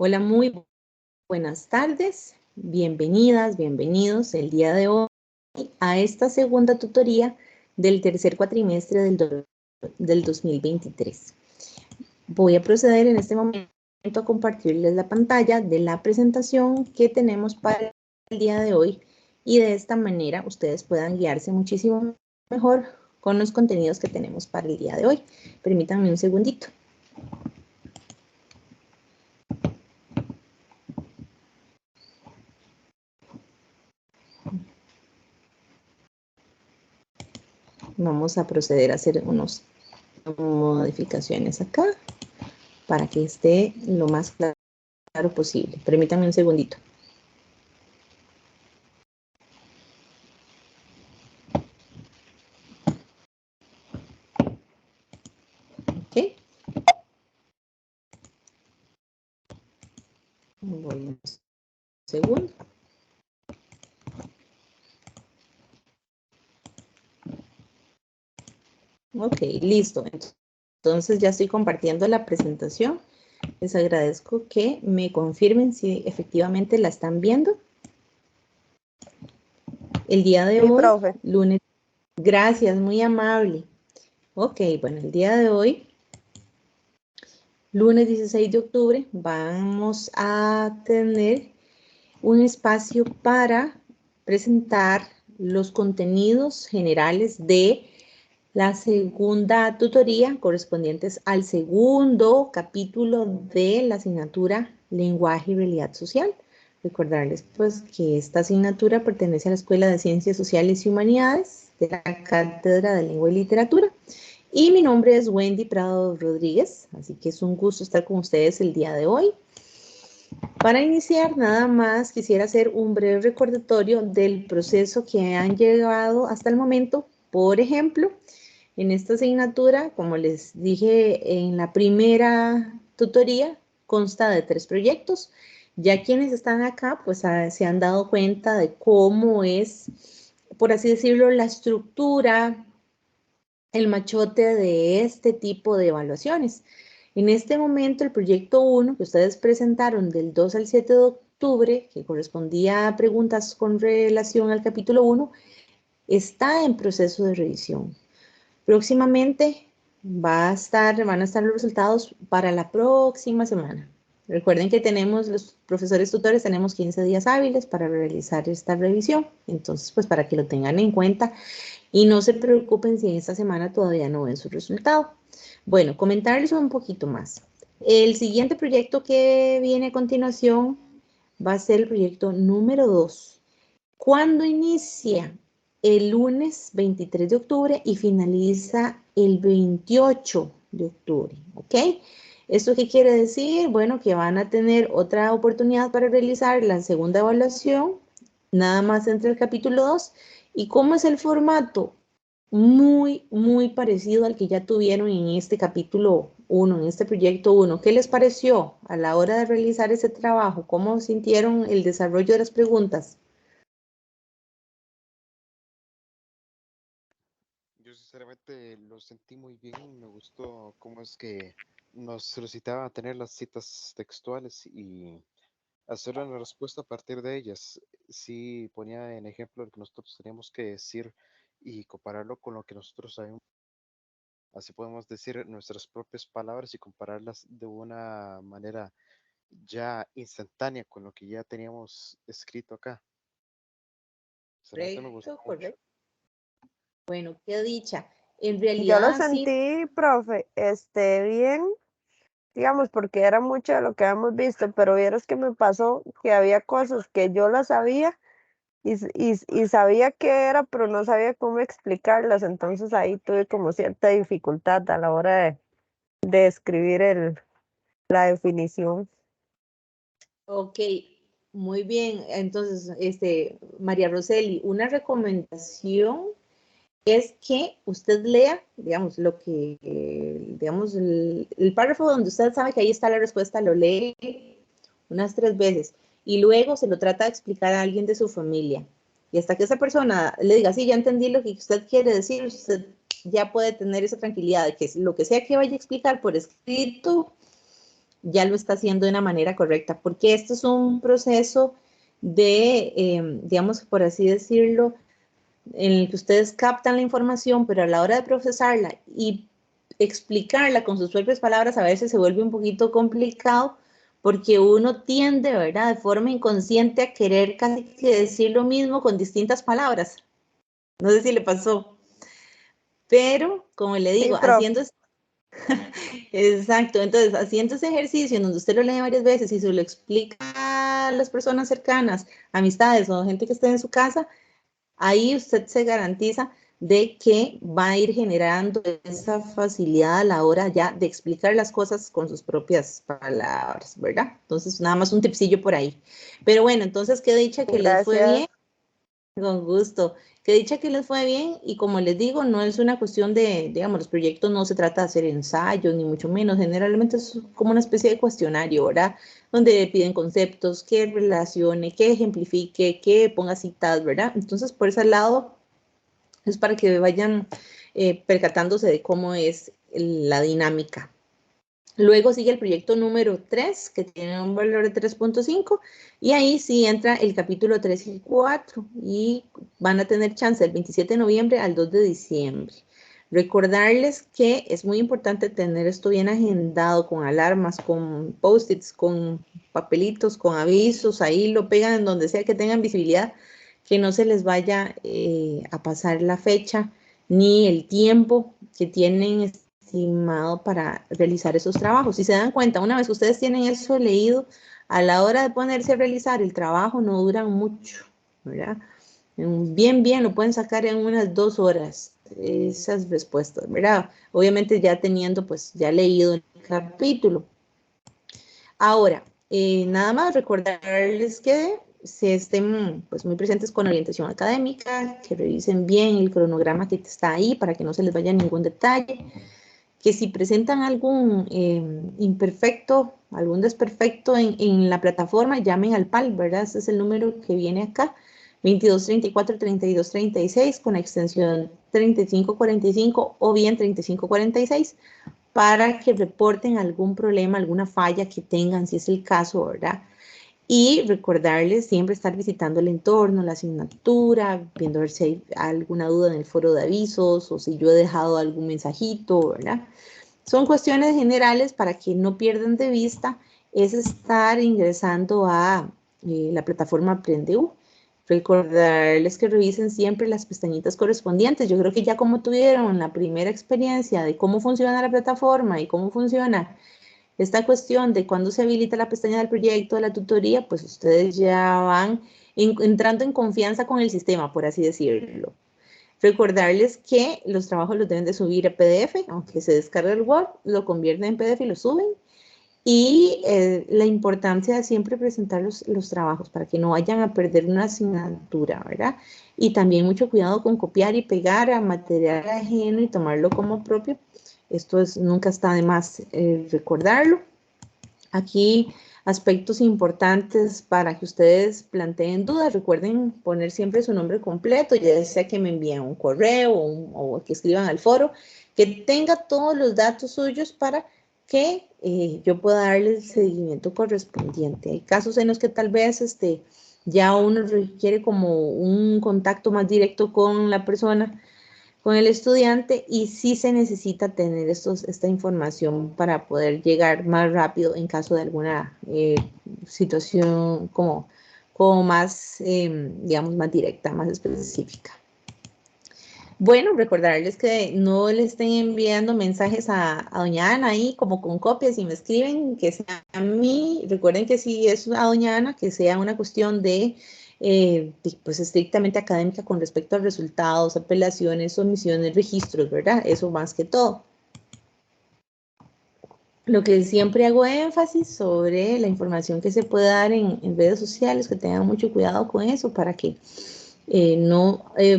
Hola, muy buenas tardes. Bienvenidas, bienvenidos el día de hoy a esta segunda tutoría del tercer cuatrimestre del 2023. Voy a proceder en este momento a compartirles la pantalla de la presentación que tenemos para el día de hoy y de esta manera ustedes puedan guiarse muchísimo mejor con los contenidos que tenemos para el día de hoy. Permítanme un segundito. Vamos a proceder a hacer unas modificaciones acá para que esté lo más claro posible. Permítanme un segundito. ¿Ok? Voy un segundo. Ok, listo. Entonces ya estoy compartiendo la presentación. Les agradezco que me confirmen si efectivamente la están viendo. El día de Sí, hoy, profe. lunes. Gracias, muy amable. Ok, bueno, el día de hoy, lunes 16 de octubre, vamos a tener un espacio para presentar los contenidos generales de la segunda tutoría correspondientes al segundo capítulo de la asignatura Lenguaje y Realidad Social. Recordarles pues que esta asignatura pertenece a la Escuela de Ciencias Sociales y Humanidades de la Cátedra de Lengua y Literatura. Y mi nombre es Wendy Prado Rodríguez, así que es un gusto estar con ustedes el día de hoy. Para iniciar, nada más quisiera hacer un breve recordatorio del proceso que han llevado hasta el momento. Por ejemplo, en esta asignatura, como les dije en la primera tutoría, consta de 3 proyectos. Ya quienes están acá, pues se han dado cuenta de cómo es, por así decirlo, la estructura, el machote de este tipo de evaluaciones. En este momento, el proyecto 1 que ustedes presentaron del 2 al 7 de octubre, que correspondía a preguntas con relación al capítulo 1, está en proceso de revisión. Próximamente van a estar los resultados para la próxima semana. Recuerden que los profesores tutores tenemos 15 días hábiles para realizar esta revisión. Entonces, pues para que lo tengan en cuenta y no se preocupen si en esta semana todavía no ven su resultado. Bueno, comentarles un poquito más. El siguiente proyecto que viene a continuación va a ser el proyecto número 2. ¿Cuándo inicia? El lunes 23 de octubre y finaliza el 28 de octubre, ¿ok? ¿Esto qué quiere decir? Bueno, que van a tener otra oportunidad para realizar la segunda evaluación, nada más entre el capítulo 2. ¿Y cómo es el formato? Muy parecido al que ya tuvieron en este capítulo 1, en este proyecto 1. ¿Qué les pareció a la hora de realizar ese trabajo? ¿Cómo sintieron el desarrollo de las preguntas? Yo sinceramente lo sentí muy bien, me gustó cómo es que nos solicitaba tener las citas textuales y hacer una respuesta a partir de ellas. Sí ponía en ejemplo lo que nosotros teníamos que decir y compararlo con lo que nosotros sabemos. Así podemos decir nuestras propias palabras y compararlas de una manera ya instantánea con lo que ya teníamos escrito acá. Sinceramente me gustó Correcto, mucho. correcto. Bueno, qué dicha. En Yo lo realidad, sí. sentí, profe, bien, digamos, porque era mucho de lo que habíamos visto, pero vieras que me pasó que había cosas que yo las sabía y sabía qué era, pero no sabía cómo explicarlas, entonces ahí tuve como cierta dificultad a la hora de escribir la definición. Ok, muy bien. Entonces, María Roseli, una recomendación es que usted lea, digamos, digamos, el párrafo donde usted sabe que ahí está la respuesta, lo lee unas 3 veces y luego se lo trata de explicar a alguien de su familia. Y hasta que esa persona le diga, sí, ya entendí lo que usted quiere decir, usted ya puede tener esa tranquilidad de que lo que sea que vaya a explicar por escrito ya lo está haciendo de una manera correcta, porque esto es un proceso de, digamos, por así decirlo, en el que ustedes captan la información, pero a la hora de procesarla y explicarla con sus propias palabras, a veces se vuelve un poquito complicado, porque uno tiende, ¿verdad?, de forma inconsciente a querer casi que decir lo mismo con distintas palabras. No sé si le pasó, pero como le Sí, digo, profe. haciendo exacto, entonces haciendo ese ejercicio en donde usted lo lee varias veces y se lo explica a las personas cercanas, amistades o gente que esté en su casa, ahí usted se garantiza de que va a ir generando esa facilidad a la hora ya de explicar las cosas con sus propias palabras, ¿verdad? Entonces, nada más un tipsillo por ahí. Pero bueno, entonces, qué dicha que les fue bien. Gracias. Con gusto. Qué dicha que les fue bien y como les digo, no es una cuestión de, digamos, los proyectos no se trata de hacer ensayos, ni mucho menos. Generalmente es como una especie de cuestionario, ¿verdad? Donde piden conceptos, que relacione, que ejemplifique, que ponga citas, ¿verdad? Entonces, por ese lado, es para que vayan percatándose de cómo es la dinámica. Luego sigue el proyecto número 3, que tiene un valor de 3.5, y ahí sí entra el capítulo 3 y 4, y van a tener chance del 27 de noviembre al 2 de diciembre. Recordarles que es muy importante tener esto bien agendado, con alarmas, con post-its, con papelitos, con avisos, ahí lo pegan en donde sea que tengan visibilidad, que no se les vaya a pasar la fecha ni el tiempo que tienen estimado para realizar esos trabajos. Si se dan cuenta, una vez que ustedes tienen eso leído, a la hora de ponerse a realizar el trabajo no duran mucho, ¿verdad? Bien, lo pueden sacar en unas 2 horas, esas respuestas, ¿verdad? Obviamente ya teniendo, pues, ya leído el capítulo. Ahora, nada más recordarles que se estén pues muy presentes con orientación académica, que revisen bien el cronograma que está ahí para que no se les vaya ningún detalle, que si presentan algún imperfecto, algún desperfecto en la plataforma, llamen al PAL, ¿verdad? Ese es el número que viene acá, 2234-3236 con extensión 3545 o bien 3546 para que reporten algún problema, alguna falla que tengan, si es el caso, ¿verdad? Y recordarles siempre estar visitando el entorno, la asignatura, viendo a ver si hay alguna duda en el foro de avisos o si yo he dejado algún mensajito, ¿verdad? Son cuestiones generales para que no pierdan de vista, es estar ingresando a la plataforma Aprendeu. Recordarles que revisen siempre las pestañitas correspondientes. Yo creo que ya como tuvieron la primera experiencia de cómo funciona la plataforma y cómo funciona esta cuestión de cuándo se habilita la pestaña del proyecto, de la tutoría, pues ustedes ya van entrando en confianza con el sistema, por así decirlo. Recordarles que los trabajos los deben de subir a PDF, aunque se descargue el Word, lo convierten en PDF y lo suben. Y la importancia de siempre presentar los trabajos para que no vayan a perder una asignatura, ¿verdad? Y también mucho cuidado con copiar y pegar a material ajeno y tomarlo como propio. Esto nunca está de más recordarlo. Aquí aspectos importantes para que ustedes planteen dudas. Recuerden poner siempre su nombre completo, ya sea que me envíen un correo o que escriban al foro, que tenga todos los datos suyos para que yo pueda darle el seguimiento correspondiente. Hay casos en los que tal vez ya uno requiere como un contacto más directo con la persona, con el estudiante, y sí se necesita tener esta información para poder llegar más rápido en caso de alguna situación como más, digamos, más directa, más específica. Bueno, recordarles que no le estén enviando mensajes a doña Ana ahí como con copias y me escriben, que sea a mí. Recuerden que si es a doña Ana, que sea una cuestión de pues estrictamente académica con respecto a resultados, apelaciones, omisiones, registros, ¿verdad? Eso más que todo. Lo que siempre hago énfasis sobre la información que se puede dar en redes sociales, que tengan mucho cuidado con eso para que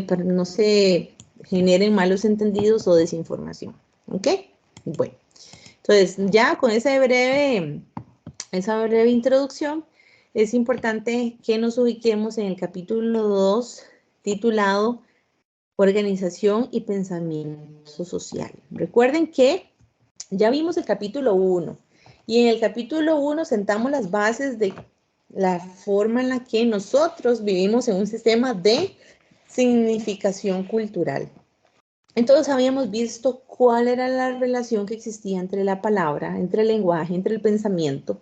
para no se generen malos entendidos o desinformación. ¿Ok? Bueno, entonces ya con esa breve introducción, es importante que nos ubiquemos en el capítulo 2, titulado Organización y Pensamiento Social. Recuerden que ya vimos el capítulo 1 Y en el capítulo 1 sentamos las bases de la forma en la que nosotros vivimos en un sistema de significación cultural. Entonces habíamos visto cuál era la relación que existía entre la palabra, entre el lenguaje, entre el pensamiento.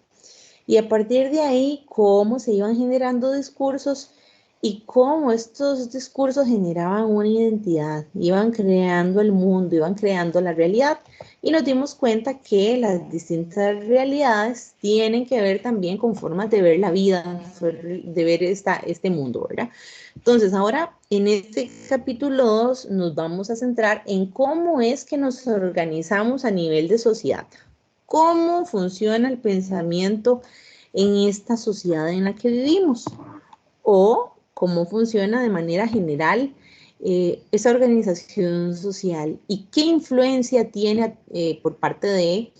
Y a partir de ahí, cómo se iban generando discursos y cómo estos discursos generaban una identidad, iban creando el mundo, iban creando la realidad. Y nos dimos cuenta que las distintas realidades tienen que ver también con formas de ver la vida, de ver este mundo, ¿verdad? Entonces, ahora en este capítulo 2 nos vamos a centrar en cómo es que nos organizamos a nivel de sociedad, cómo funciona el pensamiento en esta sociedad en la que vivimos o cómo funciona de manera general esa organización social y qué influencia tiene por parte de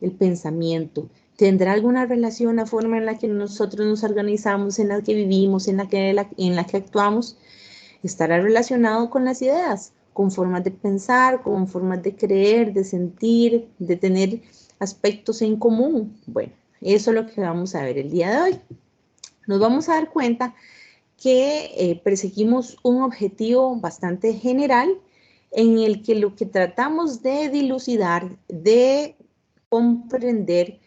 el pensamiento. ¿Tendrá alguna relación la forma en la que nosotros nos organizamos, en la que vivimos, en la que actuamos? Estará relacionado con las ideas, con formas de pensar, con formas de creer, de sentir, de tener aspectos en común. Bueno, eso es lo que vamos a ver el día de hoy. Nos vamos a dar cuenta que perseguimos un objetivo bastante general en el que lo que tratamos de dilucidar, de comprender,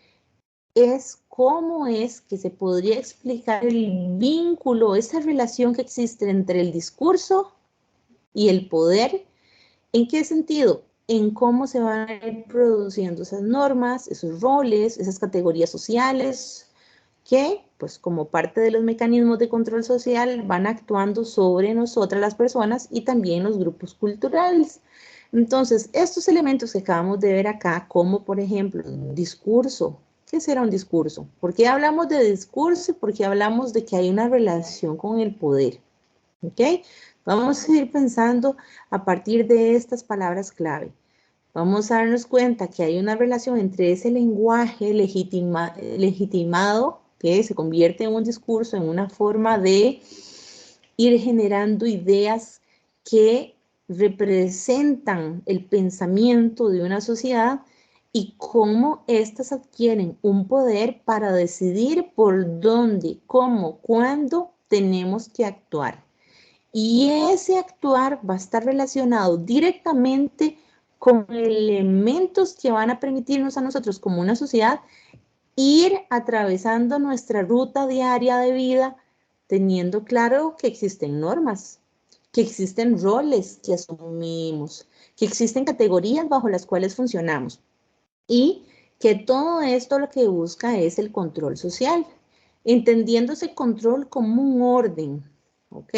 es cómo es que se podría explicar el vínculo, esa relación que existe entre el discurso y el poder. ¿En qué sentido? En cómo se van a ir produciendo esas normas, esos roles, esas categorías sociales, que, pues como parte de los mecanismos de control social, van actuando sobre nosotras las personas y también los grupos culturales. Entonces, estos elementos que acabamos de ver acá, como por ejemplo, un discurso. ¿Qué será un discurso? ¿Por qué hablamos de discurso? Porque hablamos de que hay una relación con el poder. ¿Ok? Vamos a ir pensando a partir de estas palabras clave. Vamos a darnos cuenta que hay una relación entre ese lenguaje legitimado que se convierte en un discurso, en una forma de ir generando ideas que representan el pensamiento de una sociedad y cómo éstas adquieren un poder para decidir por dónde, cómo, cuándo tenemos que actuar. Y ese actuar va a estar relacionado directamente con elementos que van a permitirnos a nosotros como una sociedad ir atravesando nuestra ruta diaria de vida, teniendo claro que existen normas, que existen roles que asumimos, que existen categorías bajo las cuales funcionamos y que todo esto lo que busca es el control social, entendiendo ese control como un orden, ¿ok?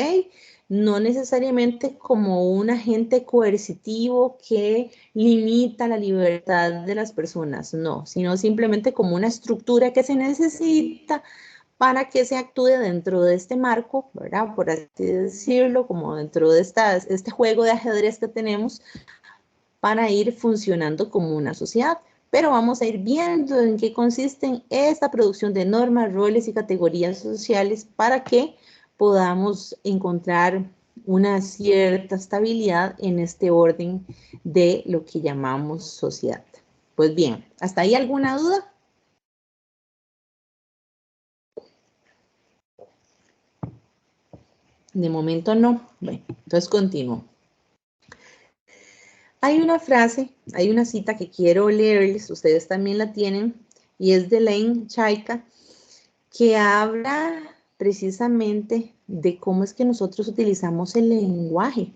No necesariamente como un agente coercitivo que limita la libertad de las personas, no, sino simplemente como una estructura que se necesita para que se actúe dentro de este marco, ¿verdad? Por así decirlo, como dentro de este juego de ajedrez que tenemos para ir funcionando como una sociedad. Pero vamos a ir viendo en qué consisten esta producción de normas, roles y categorías sociales para que podamos encontrar una cierta estabilidad en este orden de lo que llamamos sociedad. Pues bien, ¿hasta ahí alguna duda? De momento no. Bueno, entonces continúo. Hay una frase, hay una cita que quiero leerles, ustedes también la tienen, y es de Elaine Chaica, que habla precisamente de cómo es que nosotros utilizamos el lenguaje.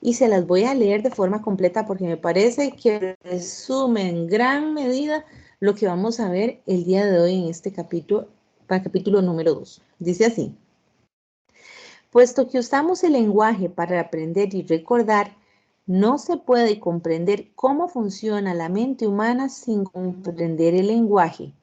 Y se las voy a leer de forma completa porque me parece que resume en gran medida lo que vamos a ver el día de hoy en este capítulo, para capítulo número 2. Dice así: puesto que usamos el lenguaje para aprender y recordar, no se puede comprender cómo funciona la mente humana sin comprender el lenguaje.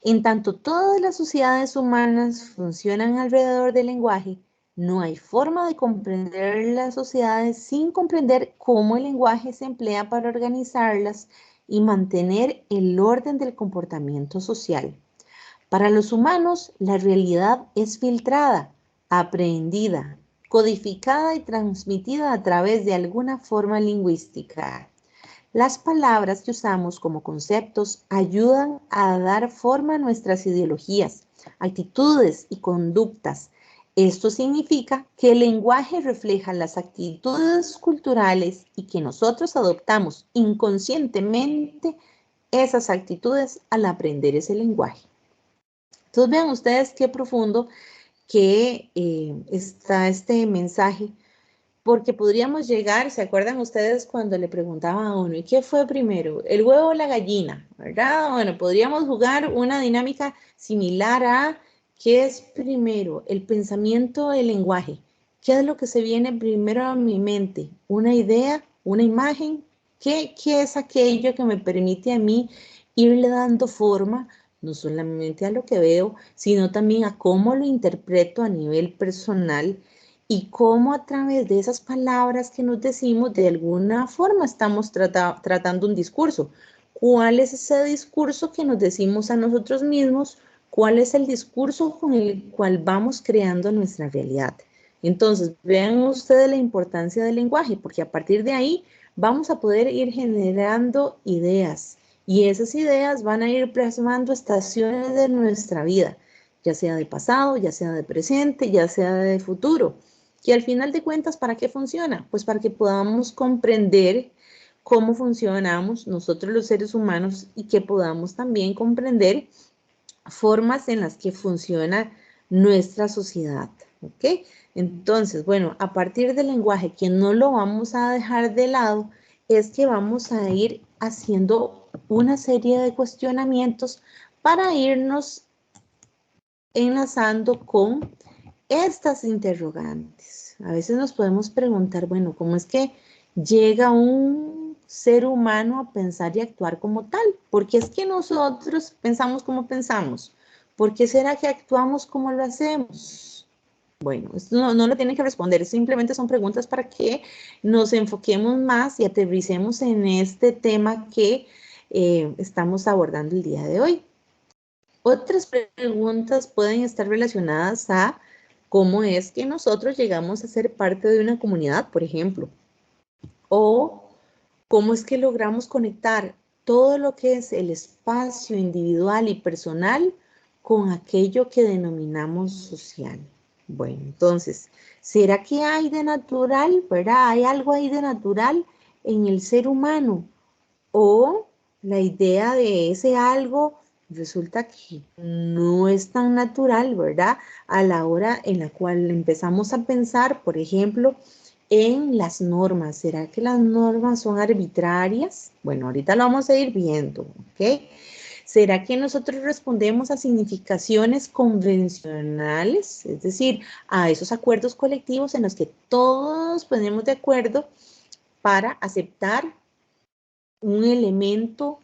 En tanto todas las sociedades humanas funcionan alrededor del lenguaje, no hay forma de comprender las sociedades sin comprender cómo el lenguaje se emplea para organizarlas y mantener el orden del comportamiento social. Para los humanos, la realidad es filtrada, aprendida, codificada y transmitida a través de alguna forma lingüística. Las palabras que usamos como conceptos ayudan a dar forma a nuestras ideologías, actitudes y conductas. Esto significa que el lenguaje refleja las actitudes culturales y que nosotros adoptamos inconscientemente esas actitudes al aprender ese lenguaje. Entonces vean ustedes qué profundo que está este mensaje, porque podríamos llegar, ¿se acuerdan ustedes cuando le preguntaban a uno, ¿y qué fue primero, el huevo o la gallina? ¿Verdad? Bueno, podríamos jugar una dinámica similar a ¿qué es primero, el pensamiento o el lenguaje? ¿Qué es lo que se viene primero a mi mente? ¿Una idea? ¿Una imagen? ¿Qué es aquello que me permite a mí irle dando forma, no solamente a lo que veo, sino también a cómo lo interpreto a nivel personal? Y cómo a través de esas palabras que nos decimos, de alguna forma estamos tratando un discurso. ¿Cuál es ese discurso que nos decimos a nosotros mismos? ¿Cuál es el discurso con el cual vamos creando nuestra realidad? Entonces, vean ustedes la importancia del lenguaje, porque a partir de ahí vamos a poder ir generando ideas. Y esas ideas van a ir plasmando estaciones de nuestra vida, ya sea de pasado, ya sea de presente, ya sea de futuro. Y al final de cuentas, ¿para qué funciona? Pues para que podamos comprender cómo funcionamos nosotros los seres humanos y que podamos también comprender formas en las que funciona nuestra sociedad. ¿Ok? Entonces, bueno, a partir del lenguaje que no lo vamos a dejar de lado, es que vamos a ir haciendo una serie de cuestionamientos para irnos enlazando con estas interrogantes. A veces nos podemos preguntar, bueno, ¿cómo es que llega un ser humano a pensar y actuar como tal? ¿Por qué es que nosotros pensamos como pensamos? ¿Por qué será que actuamos como lo hacemos? Bueno, esto no lo tienen que responder, simplemente son preguntas para que nos enfoquemos más y aterricemos en este tema que estamos abordando el día de hoy. Otras preguntas pueden estar relacionadas a cómo es que nosotros llegamos a ser parte de una comunidad, por ejemplo, o cómo es que logramos conectar todo lo que es el espacio individual y personal con aquello que denominamos social. Bueno, entonces, ¿será que hay de natural, verdad? ¿Hay algo ahí de natural en el ser humano? O la idea de ese algo resulta que no es tan natural, ¿verdad? A la hora en la cual empezamos a pensar, por ejemplo, en las normas. ¿Será que las normas son arbitrarias? Bueno, ahorita lo vamos a ir viendo, ¿ok? ¿Será que nosotros respondemos a significaciones convencionales? Es decir, a esos acuerdos colectivos en los que todos ponemos de acuerdo para aceptar un elemento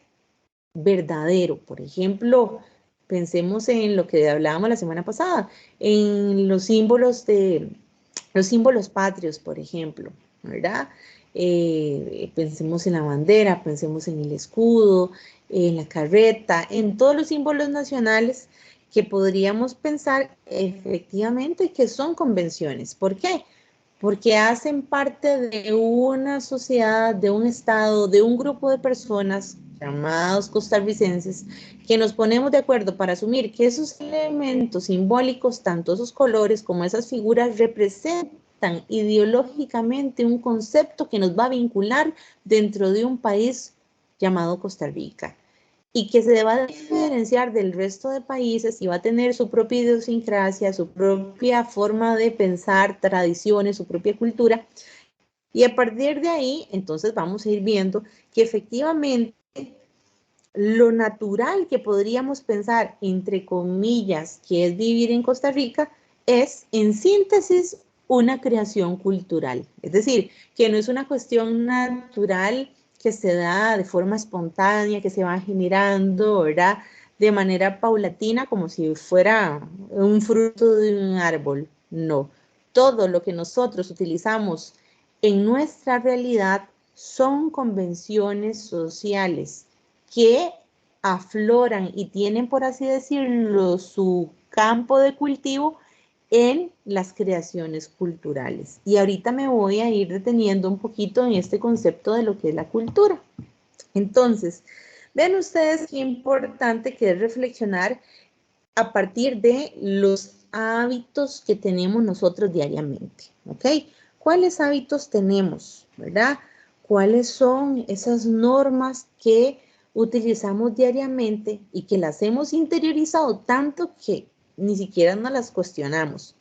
verdadero. Por ejemplo, pensemos en lo que hablábamos la semana pasada, en los símbolos patrios, por ejemplo, ¿verdad? Pensemos en la bandera, pensemos en el escudo, en la carreta, en todos los símbolos nacionales que podríamos pensar efectivamente que son convenciones. ¿Por qué? Porque hacen parte de una sociedad, de un estado, de un grupo de personas llamados costarricenses, que nos ponemos de acuerdo para asumir que esos elementos simbólicos, tanto esos colores como esas figuras, representan ideológicamente un concepto que nos va a vincular dentro de un país llamado Costa Rica, y que se va a diferenciar del resto de países y va a tener su propia idiosincrasia, su propia forma de pensar, tradiciones, su propia cultura. Y a partir de ahí, entonces vamos a ir viendo que efectivamente lo natural que podríamos pensar, entre comillas, que es vivir en Costa Rica, es, en síntesis, una creación cultural. Es decir, que no es una cuestión natural que se da de forma espontánea, que se va generando, ¿verdad? De manera paulatina, como si fuera un fruto de un árbol. No. Todo lo que nosotros utilizamos en nuestra realidad son convenciones sociales que afloran y tienen, por así decirlo, su campo de cultivo en las creaciones culturales. Y ahorita me voy a ir deteniendo un poquito en este concepto de lo que es la cultura. Entonces, vean ustedes qué importante que es reflexionar a partir de los hábitos que tenemos nosotros diariamente, ¿ok? ¿Cuáles hábitos tenemos, verdad? ¿Cuáles son esas normas que utilizamos diariamente y que las hemos interiorizado tanto que ni siquiera nos las cuestionamos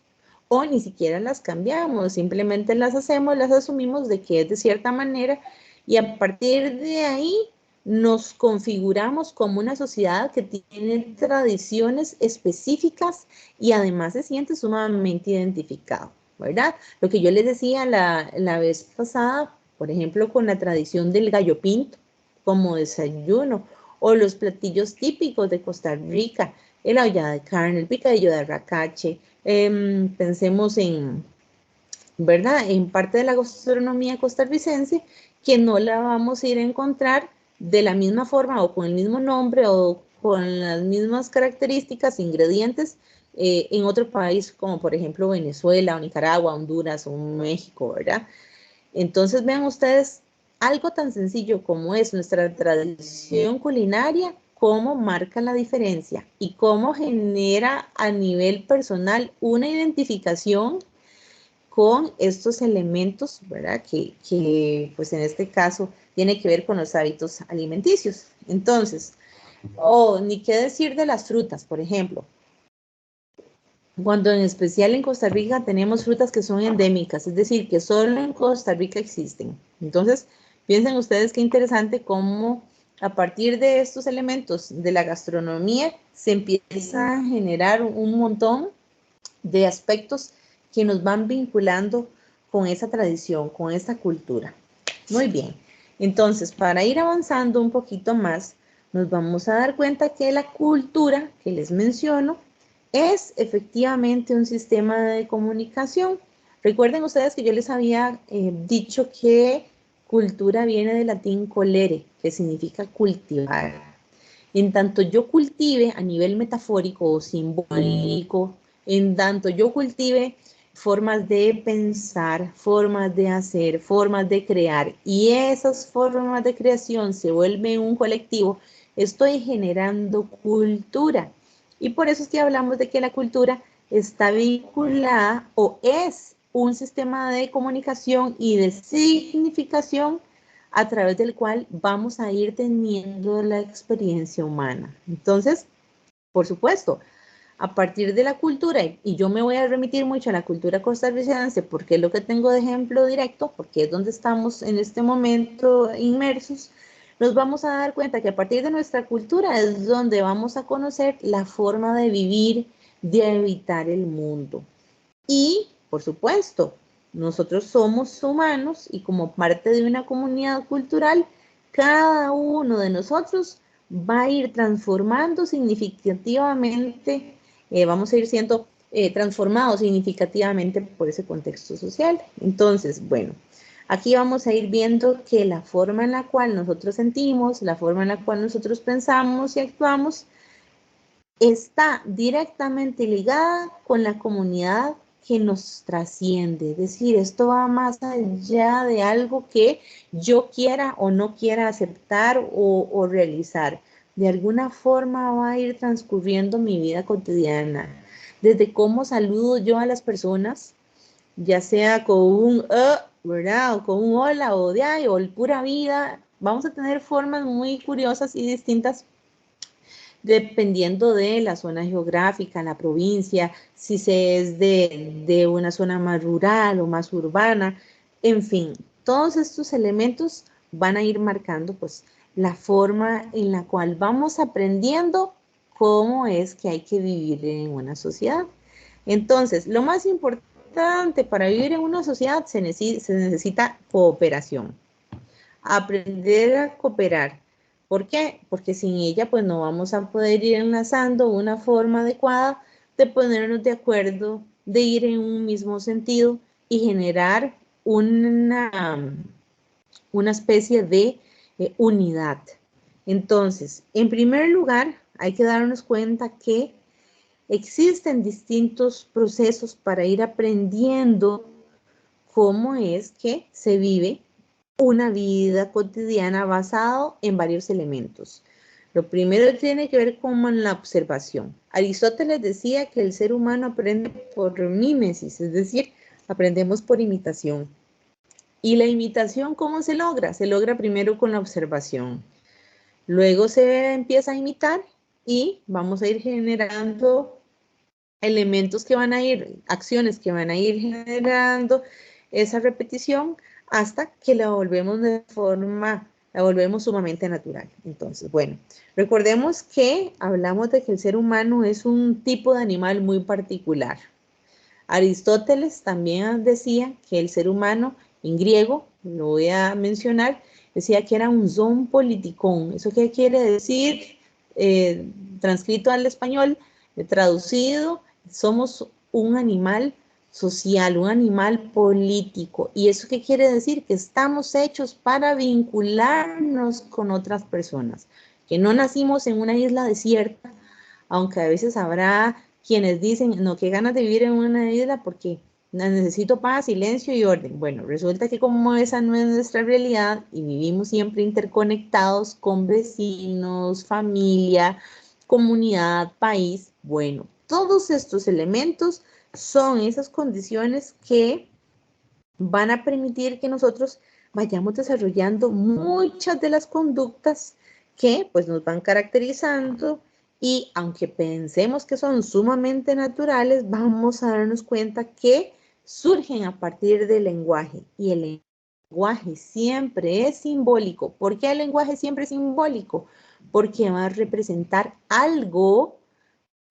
o ni siquiera las cambiamos, simplemente las hacemos, las asumimos de que es de cierta manera y a partir de ahí nos configuramos como una sociedad que tiene tradiciones específicas y además se siente sumamente identificado, ¿verdad? Lo que yo les decía la vez pasada, por ejemplo, con la tradición del gallo pinto como desayuno, o los platillos típicos de Costa Rica, el olla de carne, el picadillo de arracache, pensemos en, ¿verdad? En parte de la gastronomía costarricense que no la vamos a ir a encontrar de la misma forma o con el mismo nombre o con las mismas características, ingredientes en otro país como por ejemplo Venezuela o Nicaragua, Honduras o México, ¿verdad? Entonces vean ustedes algo tan sencillo como es nuestra tradición culinaria, cómo marca la diferencia y cómo genera a nivel personal una identificación con estos elementos, ¿verdad? Pues en este caso tiene que ver con los hábitos alimenticios. Entonces, ni qué decir de las frutas, por ejemplo. Cuando en especial en Costa Rica tenemos frutas que son endémicas, es decir, que solo en Costa Rica existen. Entonces, piensen ustedes qué interesante cómo a partir de estos elementos de la gastronomía se empieza a generar un montón de aspectos que nos van vinculando con esa tradición, con esa cultura. Muy bien, entonces para ir avanzando un poquito más, nos vamos a dar cuenta que la cultura que les menciono es efectivamente un sistema de comunicación. Recuerden ustedes que yo les había dicho que cultura viene del latín colere, que significa cultivar. En tanto yo cultive a nivel metafórico o simbólico, en tanto yo cultive formas de pensar, formas de hacer, formas de crear, y esas formas de creación se vuelven un colectivo, estoy generando cultura. Y por eso es que hablamos de que la cultura está vinculada o es un sistema de comunicación y de significación a través del cual vamos a ir teniendo la experiencia humana. Entonces, por supuesto, a partir de la cultura, y yo me voy a remitir mucho a la cultura costarricense porque es lo que tengo de ejemplo directo, porque es donde estamos en este momento inmersos, nos vamos a dar cuenta que a partir de nuestra cultura es donde vamos a conocer la forma de vivir, de habitar el mundo. Y, por supuesto, nosotros somos humanos y como parte de una comunidad cultural, cada uno de nosotros va a ir transformando significativamente, vamos a ir siendo transformados significativamente por ese contexto social. Entonces, bueno, aquí vamos a ir viendo que la forma en la cual nosotros sentimos, la forma en la cual nosotros pensamos y actuamos, está directamente ligada con la comunidad que nos trasciende. Es decir, esto va más allá de algo que yo quiera o no quiera aceptar o realizar. De alguna forma va a ir transcurriendo mi vida cotidiana. Desde cómo saludo yo a las personas, ya sea con un ¿verdad? O con un hola o de ay, o el pura vida. Vamos a tener formas muy curiosas y distintas dependiendo de la zona geográfica, la provincia, si se es de una zona más rural o más urbana, en fin, todos estos elementos van a ir marcando pues la forma en la cual vamos aprendiendo cómo es que hay que vivir en una sociedad. Entonces, lo más importante para vivir en una sociedad se necesita cooperación, aprender a cooperar. ¿Por qué? Porque sin ella pues no vamos a poder ir enlazando una forma adecuada de ponernos de acuerdo, de ir en un mismo sentido y generar una especie de unidad. Entonces, en primer lugar, hay que darnos cuenta que existen distintos procesos para ir aprendiendo cómo es que se vive una vida cotidiana basado en varios elementos. Lo primero tiene que ver con la observación. Aristóteles decía que el ser humano aprende por mímesis, es decir, aprendemos por imitación. ¿Y la imitación cómo se logra? Se logra primero con la observación. Luego se empieza a imitar y vamos a ir generando elementos que van a ir, acciones que van a ir generando esa repetición hasta que la volvemos la volvemos sumamente natural. Entonces, bueno, recordemos que hablamos de que el ser humano es un tipo de animal muy particular. Aristóteles también decía que el ser humano, en griego, lo voy a mencionar, decía que era un zoon politikon. ¿Eso qué quiere decir? Transcrito al español, traducido, somos un animal social, un animal político. ¿Y eso qué quiere decir? Que estamos hechos para vincularnos con otras personas, que no nacimos en una isla desierta, aunque a veces habrá quienes dicen, no, qué ganas de vivir en una isla porque necesito paz, silencio y orden. Bueno, resulta que como esa no es nuestra realidad y vivimos siempre interconectados con vecinos, familia, comunidad, país, bueno, todos estos elementos son esas condiciones que van a permitir que nosotros vayamos desarrollando muchas de las conductas que pues nos van caracterizando y aunque pensemos que son sumamente naturales, vamos a darnos cuenta que surgen a partir del lenguaje y el lenguaje siempre es simbólico. ¿Por qué el lenguaje siempre es simbólico? Porque va a representar algo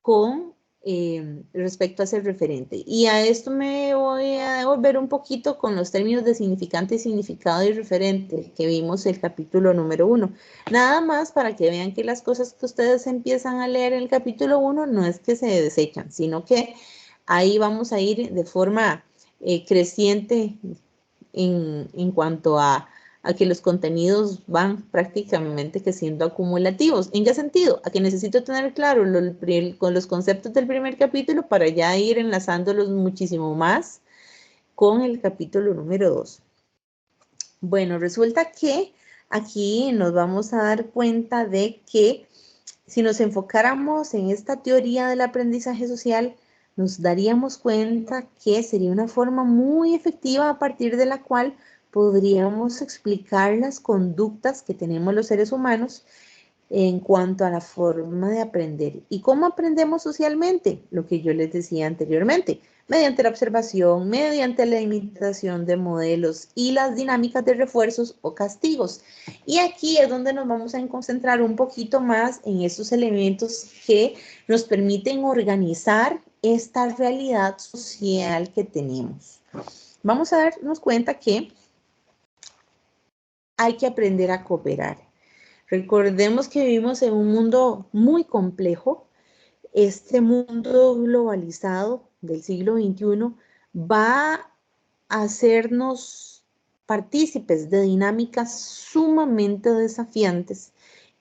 con respecto a ser referente. Y a esto me voy a devolver un poquito con los términos de significante, significado y referente que vimos el capítulo número 1. Nada más para que vean que las cosas que ustedes empiezan a leer en el capítulo 1 no es que se desechan, sino que ahí vamos a ir de forma creciente en cuanto a que los contenidos van prácticamente que siendo acumulativos. ¿En qué sentido? A que necesito tener claro con los conceptos del primer capítulo para ya ir enlazándolos muchísimo más con el capítulo número 2. Bueno, resulta que aquí nos vamos a dar cuenta de que si nos enfocáramos en esta teoría del aprendizaje social, nos daríamos cuenta que sería una forma muy efectiva a partir de la cual podríamos explicar las conductas que tenemos los seres humanos en cuanto a la forma de aprender. ¿Y cómo aprendemos socialmente? Lo que yo les decía anteriormente, mediante la observación, mediante la imitación de modelos y las dinámicas de refuerzos o castigos. Y aquí es donde nos vamos a concentrar un poquito más en estos elementos que nos permiten organizar esta realidad social que tenemos. Vamos a darnos cuenta que hay que aprender a cooperar. Recordemos que vivimos en un mundo muy complejo. Este mundo globalizado del siglo XXI va a hacernos partícipes de dinámicas sumamente desafiantes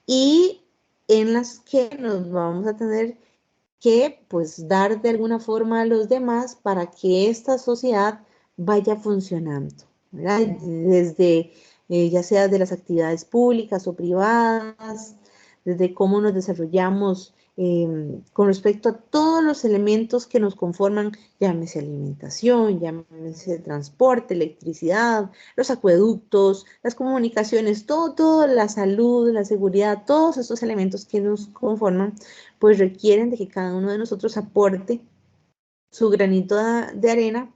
y en las que nos vamos a tener que pues dar de alguna forma a los demás para que esta sociedad vaya funcionando, ¿verdad? Desde ya sea de las actividades públicas o privadas, desde cómo nos desarrollamos con respecto a todos los elementos que nos conforman, llámese alimentación, llámese transporte, electricidad, los acueductos, las comunicaciones, todo, la salud, la seguridad, todos estos elementos que nos conforman, pues requieren de que cada uno de nosotros aporte su granito de arena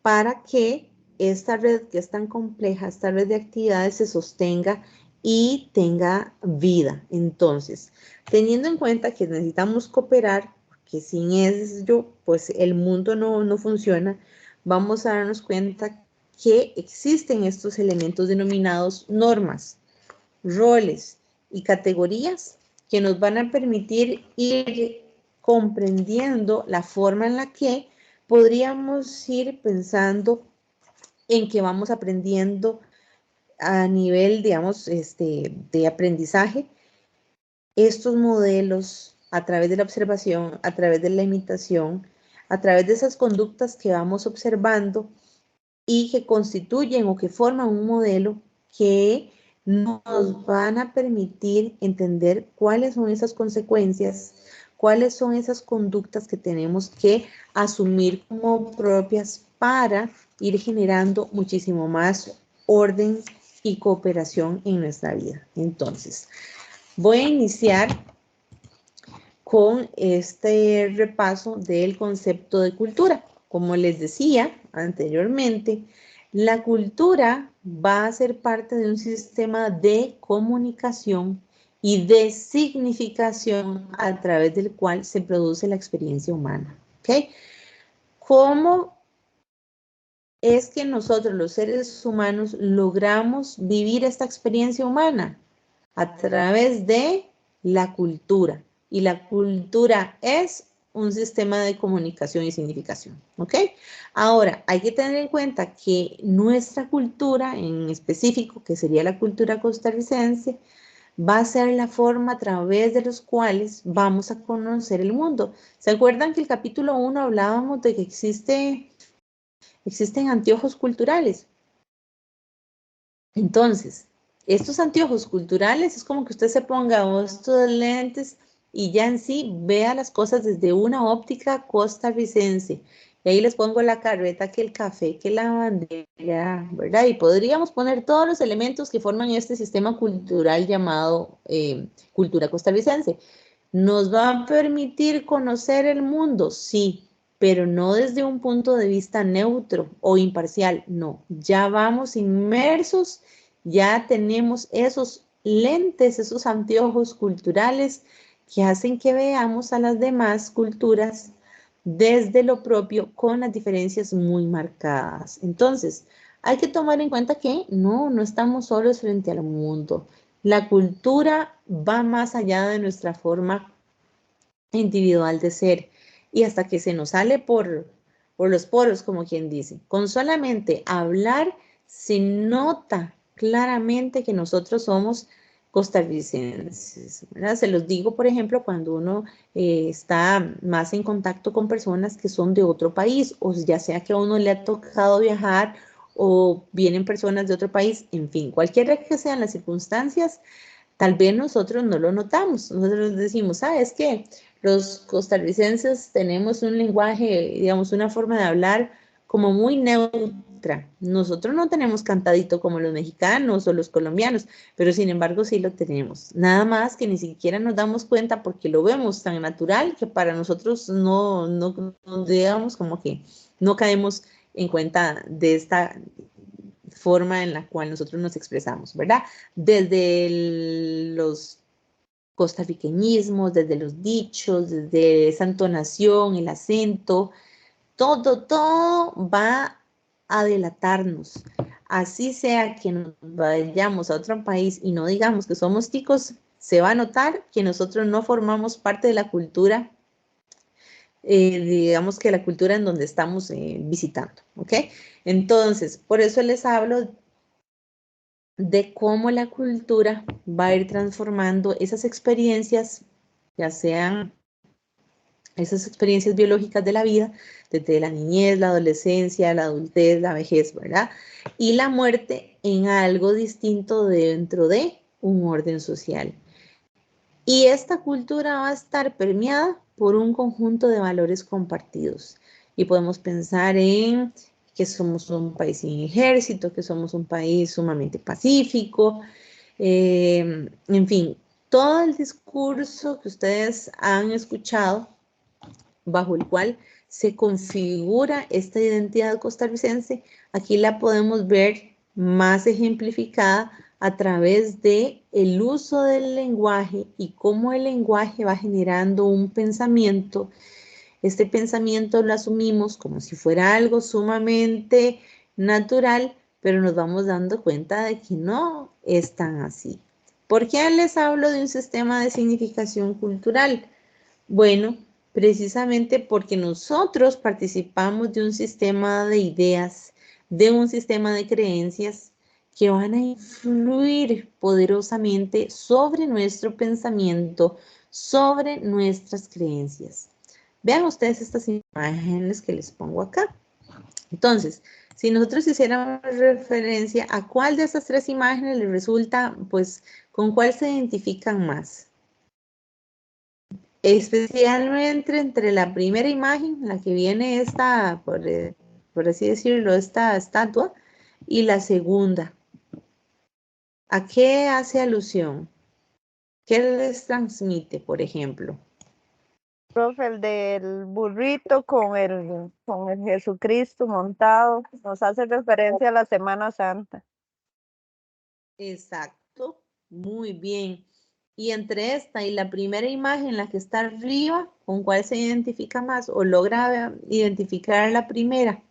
para que esta red que es tan compleja, esta red de actividades se sostenga y tenga vida. Entonces, teniendo en cuenta que necesitamos cooperar, porque sin ello, pues el mundo no funciona, vamos a darnos cuenta que existen estos elementos denominados normas, roles y categorías que nos van a permitir ir comprendiendo la forma en la que podríamos ir pensando en que vamos aprendiendo a nivel, digamos, de aprendizaje, estos modelos a través de la observación, a través de la imitación, a través de esas conductas que vamos observando y que constituyen o que forman un modelo que nos van a permitir entender cuáles son esas consecuencias, cuáles son esas conductas que tenemos que asumir como propias para ir generando muchísimo más orden y cooperación en nuestra vida. Entonces, voy a iniciar con este repaso del concepto de cultura. Como les decía anteriormente, la cultura va a ser parte de un sistema de comunicación y de significación a través del cual se produce la experiencia humana. ¿Okay? ¿Cómo es que nosotros, los seres humanos, logramos vivir esta experiencia humana? A través de la cultura. Y la cultura es un sistema de comunicación y significación, ¿ok? Ahora, hay que tener en cuenta que nuestra cultura en específico, que sería la cultura costarricense, va a ser la forma a través de los cuales vamos a conocer el mundo. ¿Se acuerdan que el capítulo 1 hablábamos de que existen anteojos culturales? Entonces, estos anteojos culturales es como que usted se ponga estos lentes y ya en sí vea las cosas desde una óptica costarricense. Y ahí les pongo la carreta, que el café, que la bandera, ¿verdad? Y podríamos poner todos los elementos que forman este sistema cultural llamado cultura costarricense. ¿Nos va a permitir conocer el mundo? Sí, pero no desde un punto de vista neutro o imparcial, no. Ya vamos inmersos, ya tenemos esos lentes, esos anteojos culturales que hacen que veamos a las demás culturas desde lo propio con las diferencias muy marcadas. Entonces, hay que tomar en cuenta que no estamos solos frente al mundo. La cultura va más allá de nuestra forma individual de ser y hasta que se nos sale por los poros, como quien dice. Con solamente hablar se nota claramente que nosotros somos costarricenses, ¿verdad? Se los digo, por ejemplo, cuando uno está más en contacto con personas que son de otro país, o ya sea que a uno le ha tocado viajar o vienen personas de otro país, en fin, cualquiera que sean las circunstancias, tal vez nosotros no lo notamos. Nosotros decimos, es que los costarricenses tenemos un lenguaje, digamos, una forma de hablar como muy neutra. Nosotros no tenemos cantadito como los mexicanos o los colombianos, pero sin embargo sí lo tenemos. Nada más que ni siquiera nos damos cuenta porque lo vemos tan natural que para nosotros no digamos, como que no caemos en cuenta de esta forma en la cual nosotros nos expresamos, ¿verdad? Desde los costarriqueñismos, desde los dichos, desde esa entonación, el acento, todo va a delatarnos. Así sea que nos vayamos a otro país y no digamos que somos ticos, se va a notar que nosotros no formamos parte de la cultura, digamos que la cultura en donde estamos visitando, ¿ok? Entonces, por eso les hablo de cómo la cultura va a ir transformando esas experiencias, ya sean esas experiencias biológicas de la vida, desde la niñez, la adolescencia, la adultez, la vejez, ¿verdad? Y la muerte en algo distinto dentro de un orden social. Y esta cultura va a estar permeada por un conjunto de valores compartidos. Y podemos pensar en que somos un país sin ejército, que somos un país sumamente pacífico, en fin, todo el discurso que ustedes han escuchado bajo el cual se configura esta identidad costarricense, aquí la podemos ver más ejemplificada a través de el uso del lenguaje y cómo el lenguaje va generando un pensamiento. Este pensamiento lo asumimos como si fuera algo sumamente natural, pero nos vamos dando cuenta de que no es tan así. ¿Por qué les hablo de un sistema de significación cultural? Bueno, precisamente porque nosotros participamos de un sistema de ideas, de un sistema de creencias que van a influir poderosamente sobre nuestro pensamiento, sobre nuestras creencias. Vean ustedes estas imágenes que les pongo acá. Entonces, Si nosotros hiciéramos referencia a cuál de estas tres imágenes le resulta, pues, ¿con cuál se identifican más? Especialmente entre la primera imagen, la que viene esta, por así decirlo, esta estatua, y la segunda. ¿A qué hace alusión? ¿Qué les transmite, por ejemplo? Profe, el del burrito con el Jesucristo montado nos hace referencia a la Semana Santa. Exacto, muy bien. Y entre esta y la primera imagen, la que está arriba, ¿con cuál se identifica más o logra identificar la primera?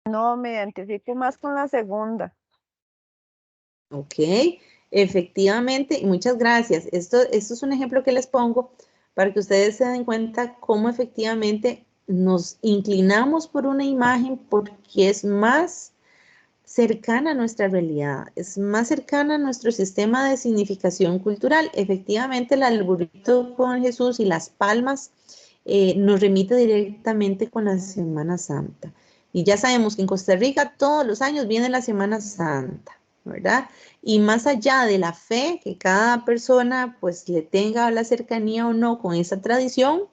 No, me identifico más con la segunda. Ok, efectivamente, y muchas gracias. Esto es un ejemplo que les pongo para que ustedes se den cuenta cómo efectivamente nos inclinamos por una imagen porque es más cercana a nuestra realidad, es más cercana a nuestro sistema de significación cultural. Efectivamente, el burrito con Jesús y las palmas nos remite directamente con la Semana Santa. Y ya sabemos que en Costa Rica todos los años viene la Semana Santa, ¿verdad? Y más allá de la fe que cada persona pues le tenga la cercanía o no con esa tradición,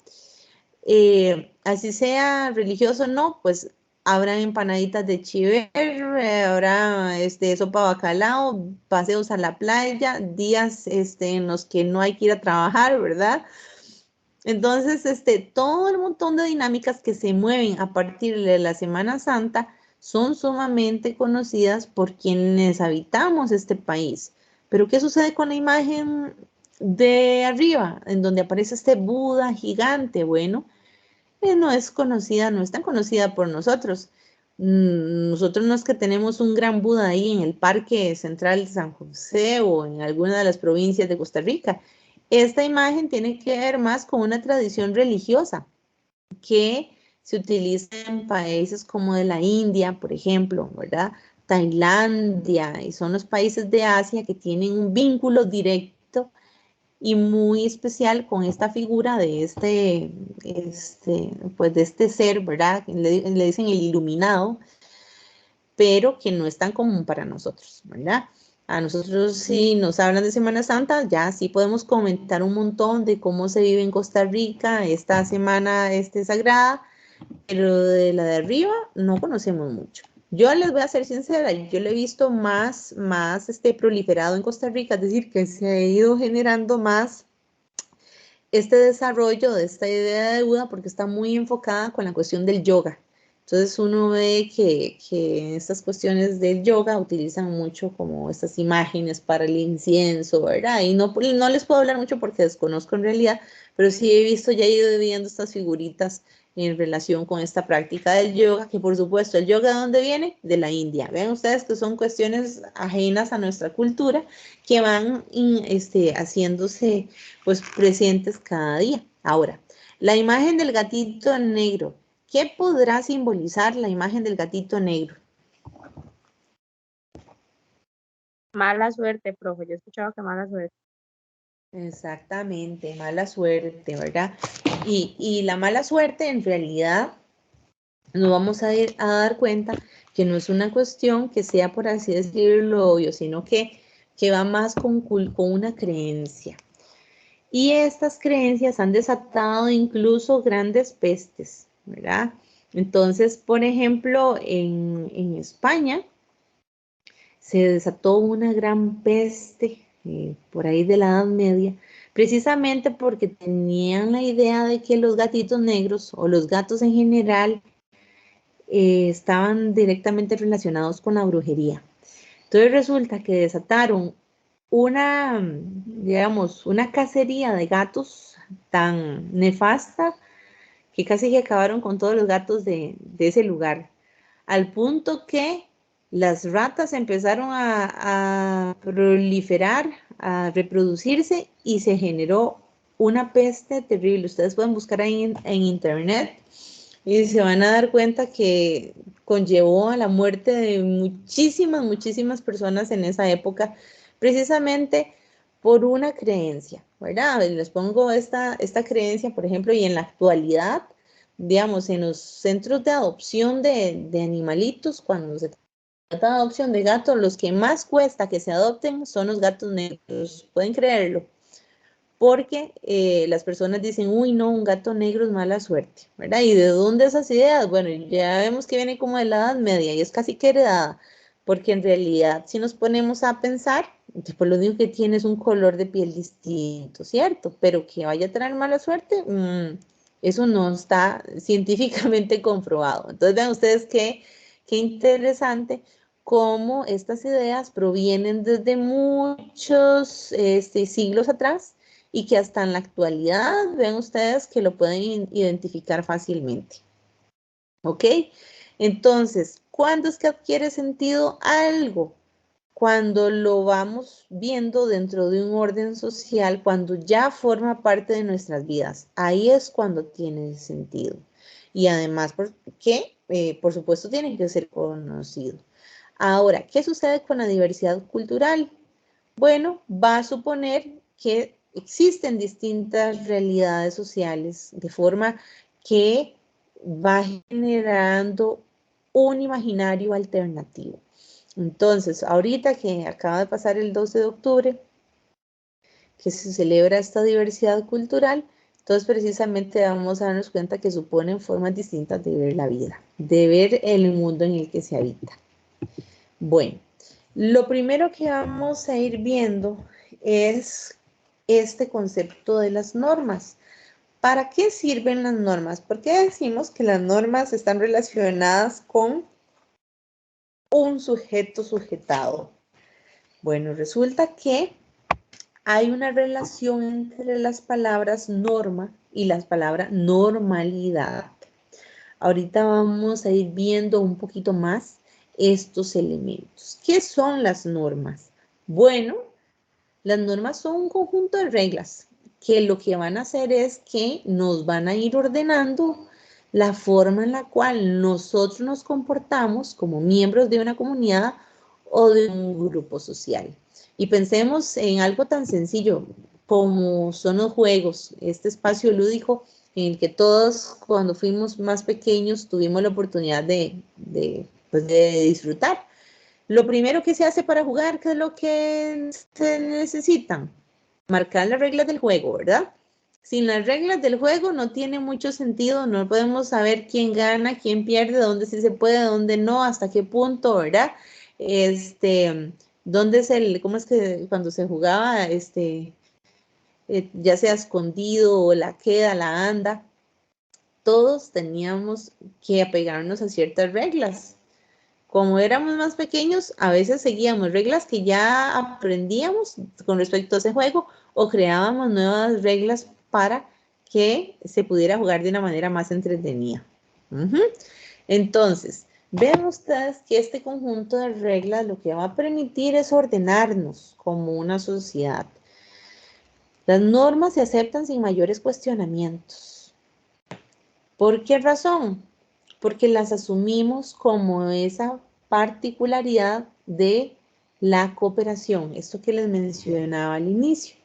así sea religioso o no, pues habrá empanaditas de chiver, habrá sopa de bacalao, paseos a la playa, días en los que no hay que ir a trabajar, ¿verdad? Entonces, todo el montón de dinámicas que se mueven a partir de la Semana Santa son sumamente conocidas por quienes habitamos este país. Pero, ¿qué sucede con la imagen de arriba, en donde aparece este Buda gigante? Bueno, no es conocida, no es tan conocida por nosotros. Nosotros no es que tenemos un gran Buda ahí en el Parque Central de San José o en alguna de las provincias de Costa Rica. Esta imagen tiene que ver más con una tradición religiosa que se utiliza en países como de la India, por ejemplo, ¿verdad? Tailandia, y son los países de Asia que tienen un vínculo directo y muy especial con esta figura de pues de este ser, ¿verdad? Le dicen el iluminado, pero que no es tan común para nosotros, ¿verdad? A nosotros si nos hablan de Semana Santa, ya sí podemos comentar un montón de cómo se vive en Costa Rica esta semana sagrada, pero de la de arriba no conocemos mucho. Yo les voy a ser sincera, yo lo he visto más proliferado en Costa Rica, es decir, que se ha ido generando más este desarrollo de esta idea de Buda porque está muy enfocada con la cuestión del yoga. Entonces uno ve que estas cuestiones del yoga utilizan mucho como estas imágenes para el incienso, ¿verdad? Y no les puedo hablar mucho porque desconozco en realidad, pero sí he visto, ya he ido viendo estas figuritas en relación con esta práctica del yoga, que por supuesto, ¿el yoga de dónde viene? De la India. Vean ustedes que son cuestiones ajenas a nuestra cultura que van haciéndose pues presentes cada día. Ahora, la imagen del gatito negro. ¿Qué podrá simbolizar la imagen del gatito negro? Mala suerte, profe. Yo he escuchado que mala suerte. Exactamente, mala suerte, ¿verdad? Y la mala suerte en realidad nos vamos a dar cuenta que no es una cuestión que sea, por así decirlo, obvio, sino que va más con una creencia. Y estas creencias han desatado incluso grandes pestes, ¿verdad? Entonces, por ejemplo, en España se desató una gran peste por ahí de la Edad Media, precisamente porque tenían la idea de que los gatitos negros o los gatos en general estaban directamente relacionados con la brujería. Entonces resulta que desataron digamos, una cacería de gatos tan nefasta que casi que acabaron con todos los gatos de ese lugar, al punto que las ratas empezaron a proliferar, a reproducirse y se generó una peste terrible. Ustedes pueden buscar ahí en internet y se van a dar cuenta que conllevó a la muerte de muchísimas personas en esa época, precisamente por una creencia, ¿verdad? Les pongo esta creencia, por ejemplo, y en la actualidad, digamos, en los centros de adopción de animalitos, cuando se trata de adopción de gatos, los que más cuesta que se adopten son los gatos negros, pueden creerlo, porque las personas dicen, uy, no, un gato negro es mala suerte, ¿verdad? ¿Y de dónde esas ideas? Bueno, ya vemos que viene como de la Edad Media y es casi que heredada, porque en realidad si nos ponemos a pensar, pues lo único que tiene es un color de piel distinto, ¿cierto? Pero que vaya a traer mala suerte, eso no está científicamente comprobado. Entonces vean ustedes qué interesante cómo estas ideas provienen desde muchos siglos atrás y que hasta en la actualidad ven ustedes que lo pueden identificar fácilmente. ¿Ok? Entonces, ¿cuándo es que adquiere sentido algo? Cuando lo vamos viendo dentro de un orden social, cuando ya forma parte de nuestras vidas. Ahí es cuando tiene sentido. Y además, porque, por supuesto, tiene que ser conocido. Ahora, ¿qué sucede con la diversidad cultural? Bueno, va a suponer que existen distintas realidades sociales, de forma que va generando un imaginario alternativo. Entonces, ahorita que acaba de pasar el 12 de octubre, que se celebra esta diversidad cultural, entonces precisamente vamos a darnos cuenta que suponen formas distintas de ver la vida, de ver el mundo en el que se habita. Bueno, lo primero que vamos a ir viendo es este concepto de las normas. ¿Para qué sirven las normas? ¿Por qué decimos que las normas están relacionadas con un sujeto sujetado? Bueno, resulta que hay una relación entre las palabras norma y las palabras normalidad. Ahorita vamos a ir viendo un poquito más estos elementos. ¿Qué son las normas? Bueno, las normas son un conjunto de reglas que lo que van a hacer es que nos van a ir ordenando la forma en la cual nosotros nos comportamos como miembros de una comunidad o de un grupo social. Y pensemos en algo tan sencillo como son los juegos, este espacio lúdico en el que todos cuando fuimos más pequeños tuvimos la oportunidad pues de disfrutar. Lo primero que se hace para jugar, ¿qué es lo que se necesitan? Marcar las reglas del juego, ¿verdad? Sin las reglas del juego no tiene mucho sentido, no podemos saber quién gana, quién pierde, dónde sí se puede, dónde no, hasta qué punto, ¿verdad? Dónde es cómo es que cuando se jugaba, ya sea escondido o la queda, la anda, todos teníamos que apegarnos a ciertas reglas. Como éramos más pequeños, a veces seguíamos reglas que ya aprendíamos con respecto a ese juego o creábamos nuevas reglas para que se pudiera jugar de una manera más entretenida. Entonces, ven ustedes que este conjunto de reglas lo que va a permitir es ordenarnos como una sociedad. Las normas se aceptan sin mayores cuestionamientos. ¿Por qué razón? Porque las asumimos como esa particularidad de la cooperación, esto que les mencionaba al inicio.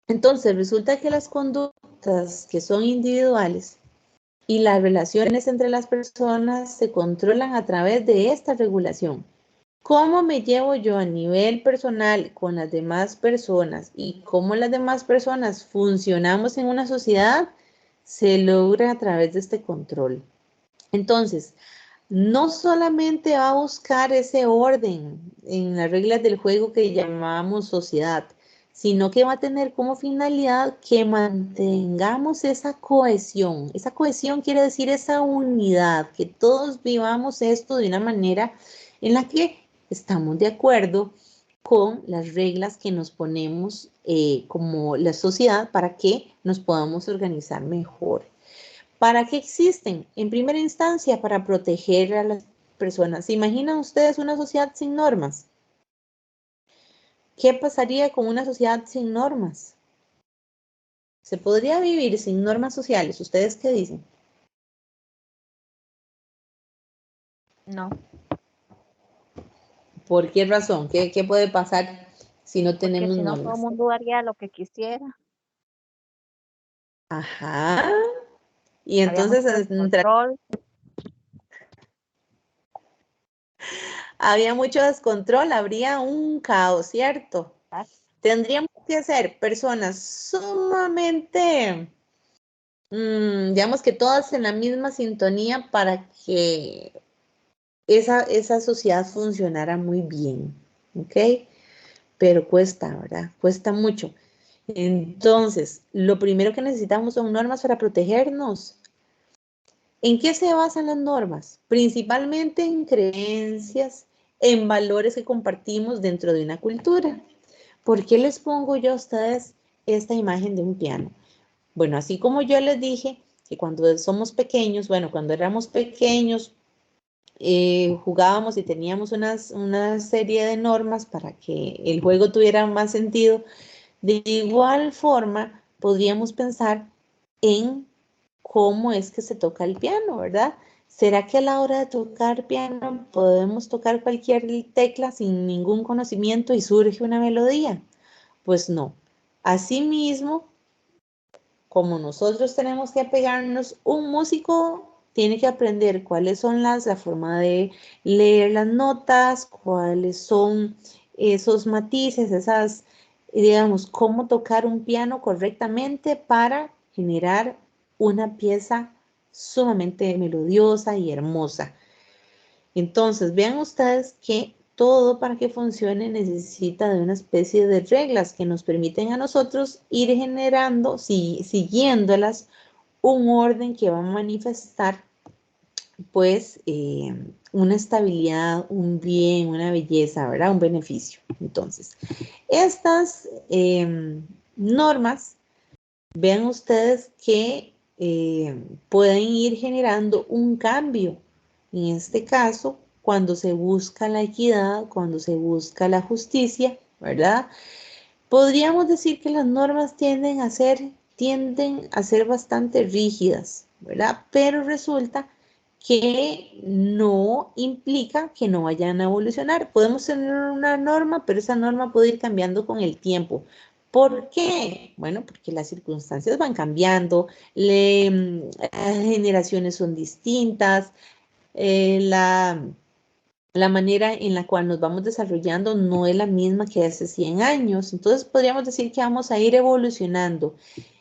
Entonces, resulta que las conductas que son individuales y las relaciones entre las personas se controlan a través de esta regulación. ¿Cómo me llevo yo a nivel personal con las demás personas y cómo las demás personas funcionamos en una sociedad? Se logra a través de este control. Entonces, no solamente va a buscar ese orden en las reglas del juego que llamamos sociedad, sino que va a tener como finalidad que mantengamos esa cohesión. Esa cohesión quiere decir esa unidad, que todos vivamos esto de una manera en la que estamos de acuerdo con las reglas que nos ponemos como la sociedad para que nos podamos organizar mejor. ¿Para qué existen? En primera instancia, para proteger a las personas. ¿Se imaginan ustedes una sociedad sin normas? ¿Qué pasaría con una sociedad sin normas? ¿Se podría vivir sin normas sociales? ¿Ustedes qué dicen? No. ¿Por qué razón? ¿Qué puede pasar si no porque tenemos si no todo el normas? mundo haría lo que quisiera. Ajá. Y Había entonces mucho descontrol. había mucho descontrol, habría un caos, ¿cierto? ¿Verdad? Tendríamos que ser personas sumamente, digamos que todas en la misma sintonía para que esa sociedad funcionara muy bien, ¿ok? Pero cuesta, ¿verdad? Cuesta mucho. Entonces, lo primero que necesitamos son normas para protegernos. ¿En qué se basan las normas? Principalmente en creencias, en valores que compartimos dentro de una cultura. ¿Por qué les pongo yo a ustedes esta imagen de un piano? Bueno, así como yo les dije que cuando somos pequeños, bueno, cuando éramos pequeños, jugábamos y teníamos una serie de normas para que el juego tuviera más sentido. De igual forma, podríamos pensar en cómo es que se toca el piano, ¿verdad? ¿Será que a la hora de tocar piano podemos tocar cualquier tecla sin ningún conocimiento y surge una melodía? Pues no. Asimismo, como nosotros tenemos que apegarnos, un músico tiene que aprender cuáles son la forma de leer las notas, cuáles son esos matices, esas, digamos, cómo tocar un piano correctamente para generar una pieza sumamente melodiosa y hermosa. Entonces, vean ustedes que todo para que funcione necesita de una especie de reglas que nos permiten a nosotros ir generando, siguiéndolas, un orden que va a manifestar pues una estabilidad, un bien, una belleza, ¿verdad? Un beneficio. Entonces, estas normas, vean ustedes que pueden ir generando un cambio. En este caso, cuando se busca la equidad, cuando se busca la justicia, ¿verdad? Podríamos decir que las normas tienden a ser bastante rígidas, ¿verdad? Pero resulta que no implica que no vayan a evolucionar. Podemos tener una norma, pero esa norma puede ir cambiando con el tiempo. ¿Por qué? Bueno, porque las circunstancias van cambiando, las generaciones son distintas, la manera en la cual nos vamos desarrollando no es la misma que hace 100 años. Entonces podríamos decir que vamos a ir evolucionando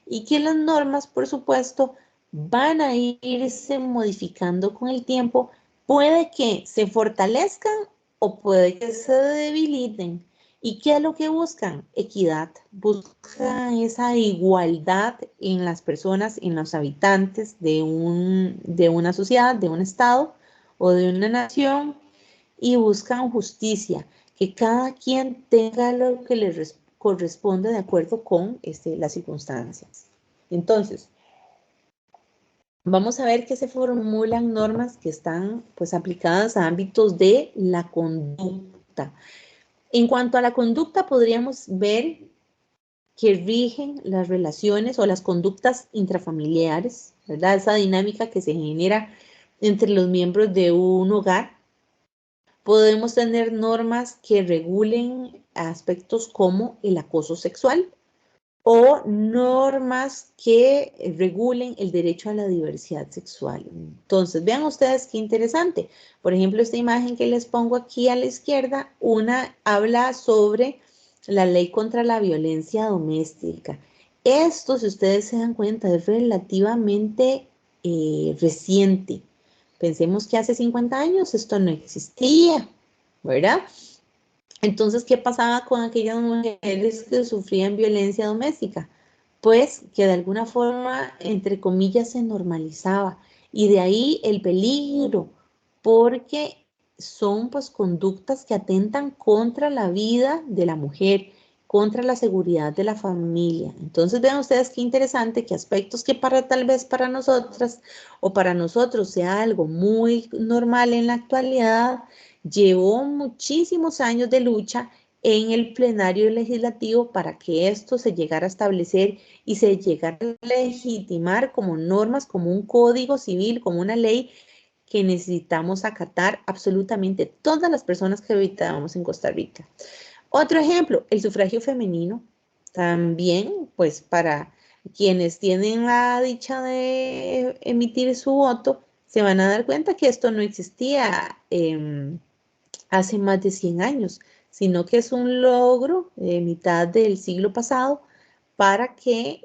y que las normas, por supuesto, van a irse modificando con el tiempo. Puede que se fortalezcan o puede que se debiliten. ¿Y qué es lo que buscan? Equidad. Buscan esa igualdad en las personas, en los habitantes de una sociedad, de un estado o de una nación, y buscan justicia, que cada quien tenga lo que le corresponde de acuerdo con las circunstancias. Entonces, vamos a ver que se formulan normas que están pues aplicadas a ámbitos de la conducta. En cuanto a la conducta, podríamos ver que rigen las relaciones o las conductas intrafamiliares, ¿verdad? Esa dinámica que se genera entre los miembros de un hogar. Podemos tener normas que regulen aspectos como el acoso sexual o normas que regulen el derecho a la diversidad sexual. Entonces, vean ustedes qué interesante. Por ejemplo, esta imagen que les pongo aquí a la izquierda, una habla sobre la ley contra la violencia doméstica. Esto, si ustedes se dan cuenta, es relativamente reciente. Pensemos que hace 50 años esto no existía, ¿verdad? Entonces, ¿qué pasaba con aquellas mujeres que sufrían violencia doméstica? Pues que de alguna forma, entre comillas, se normalizaba. Y de ahí el peligro, porque son pues conductas que atentan contra la vida de la mujer, contra la seguridad de la familia. Entonces vean ustedes qué interesante que aspectos que para tal vez para nosotras o para nosotros sea algo muy normal en la actualidad, llevó muchísimos años de lucha en el plenario legislativo para que esto se llegara a establecer y se llegara a legitimar como normas, como un código civil, como una ley que necesitamos acatar absolutamente todas las personas que habitábamos en Costa Rica. Otro ejemplo, el sufragio femenino. También, pues para quienes tienen la dicha de emitir su voto, se van a dar cuenta que esto no existía hace más de 100 años, sino que es un logro de mitad del siglo pasado para que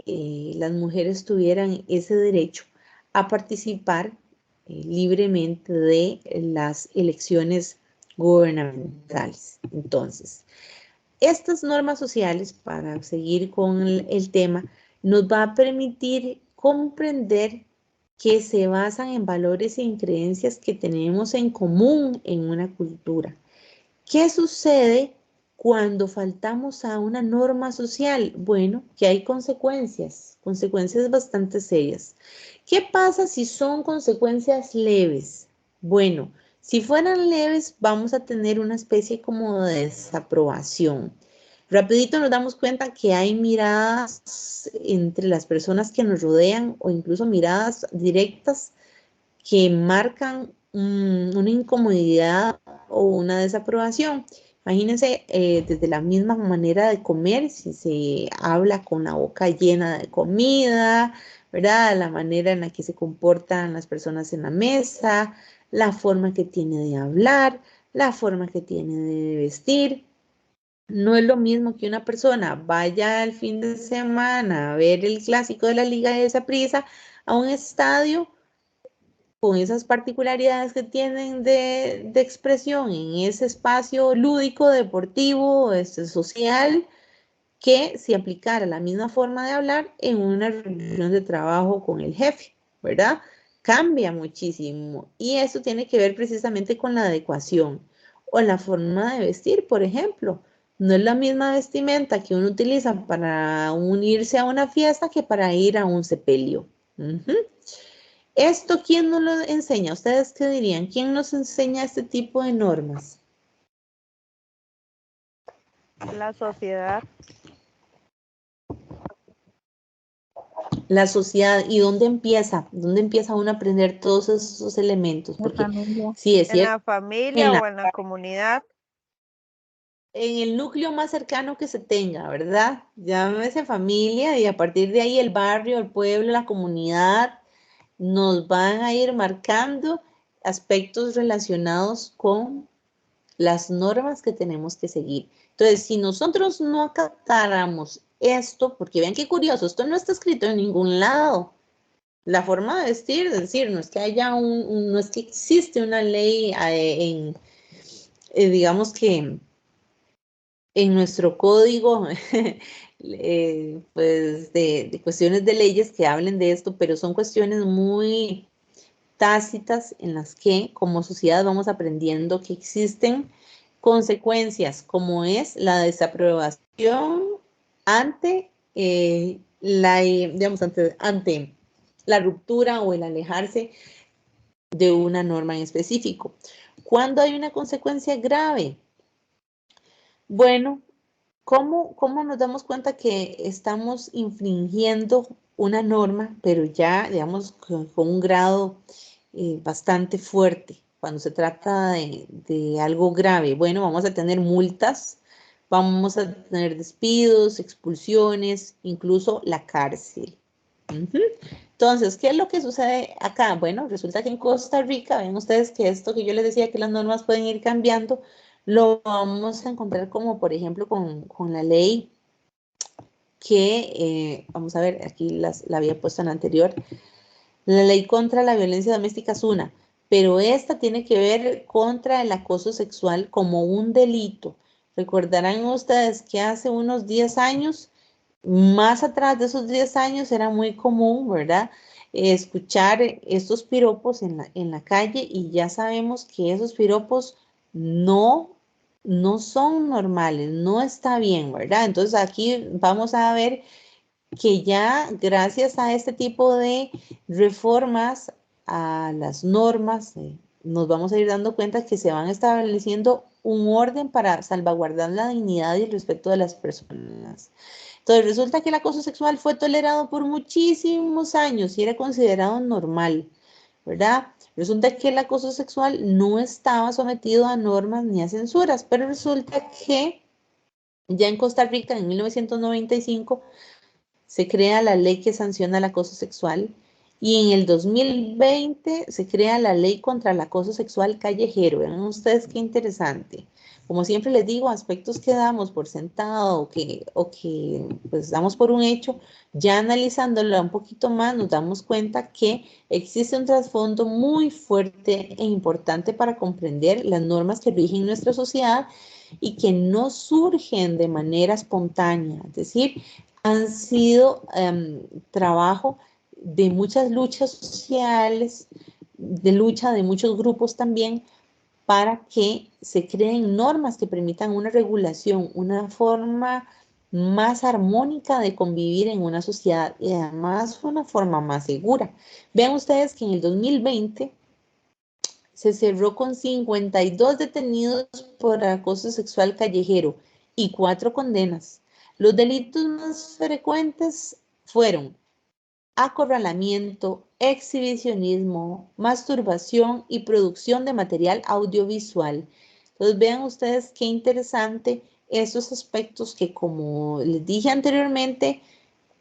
las mujeres tuvieran ese derecho a participar libremente de las elecciones gubernamentales. Entonces, estas normas sociales, para seguir con el tema, nos va a permitir comprender que se basan en valores y en creencias que tenemos en común en una cultura. ¿Qué sucede cuando faltamos a una norma social? Bueno, que hay consecuencias bastante serias. ¿Qué pasa si son consecuencias leves? Bueno, si fueran leves, vamos a tener una especie como de desaprobación. Rapidito nos damos cuenta que hay miradas entre las personas que nos rodean o incluso miradas directas que marcan una incomodidad o una desaprobación. Imagínense desde la misma manera de comer, si se habla con la boca llena de comida, ¿verdad? La manera en la que se comportan las personas en la mesa, la forma que tiene de hablar, la forma que tiene de vestir. No es lo mismo que una persona vaya al fin de semana a ver el clásico de la Liga de Saprissa a un estadio con esas particularidades que tienen de expresión en ese espacio lúdico, deportivo, social, que si aplicara la misma forma de hablar en una reunión de trabajo con el jefe, ¿verdad? Cambia muchísimo y eso tiene que ver precisamente con la adecuación o la forma de vestir, por ejemplo. No es la misma vestimenta que uno utiliza para unirse a una fiesta que para ir a un sepelio. ¿Esto quién nos lo enseña? ¿Ustedes qué dirían? ¿Quién nos enseña este tipo de normas? La sociedad. La sociedad. ¿Y dónde empieza? ¿Dónde empieza uno a aprender todos esos elementos? La Porque familia. sí, es En cierto, la familia en, o en la comunidad. en el núcleo más cercano que se tenga, ¿verdad? Llámese familia y a partir de ahí el barrio, el pueblo, la comunidad nos van a ir marcando aspectos relacionados con las normas que tenemos que seguir. Entonces, si nosotros no acatáramos esto, porque vean qué curioso, esto no está escrito en ningún lado. La forma de vestir, es decir, no es que haya no es que existe una ley digamos que en nuestro código, pues de cuestiones de leyes que hablen de esto, pero son cuestiones muy tácitas en las que como sociedad vamos aprendiendo que existen consecuencias como es la desaprobación ante digamos, ante la ruptura o el alejarse de una norma en específico. ¿Cuándo hay una consecuencia grave? Bueno, ¿cómo nos damos cuenta que estamos infringiendo una norma, pero ya, digamos, con un grado bastante fuerte cuando se trata de algo grave? Bueno, vamos a tener multas, vamos a tener despidos, expulsiones, incluso la cárcel. Entonces, ¿qué es lo que sucede acá? Bueno, resulta que en Costa Rica, ven ustedes que esto que yo les decía que las normas pueden ir cambiando, lo vamos a encontrar como, por ejemplo, con la ley que, vamos a ver, aquí la había puesto en la anterior, la ley contra la violencia doméstica es una, pero esta tiene que ver contra el acoso sexual como un delito. Recordarán ustedes que hace unos 10 años, más atrás de esos 10 años, era muy común, ¿verdad? Escuchar estos piropos en la calle y ya sabemos que esos piropos no, no son normales, no está bien, ¿verdad? Entonces aquí vamos a ver que ya gracias a este tipo de reformas a las normas, nos vamos a ir dando cuenta que se van estableciendo un orden para salvaguardar la dignidad y el respeto de las personas. Entonces resulta que el acoso sexual fue tolerado por muchísimos años y era considerado normal, ¿verdad? Resulta que el acoso sexual no estaba sometido a normas ni a censuras, pero resulta que Ya en Costa Rica, en 1995, se crea la ley que sanciona el acoso sexual y en el 2020 se crea la ley contra el acoso sexual callejero. Vean ustedes qué interesante. Como siempre les digo, aspectos que damos por sentado o que pues damos por un hecho, ya analizándolo un poquito más nos damos cuenta que existe un trasfondo muy fuerte e importante para comprender las normas que rigen nuestra sociedad y que no surgen de manera espontánea, es decir, han sido trabajo de muchas luchas sociales, de lucha de muchos grupos también, para que se creen normas que permitan una regulación, una forma más armónica de convivir en una sociedad y además una forma más segura. Vean ustedes que en el 2020 se cerró con 52 detenidos por acoso sexual callejero y 4 condenas. Los delitos más frecuentes fueron acorralamiento, exhibicionismo, masturbación y producción de material audiovisual. Entonces vean ustedes qué interesante estos aspectos que, como les dije anteriormente,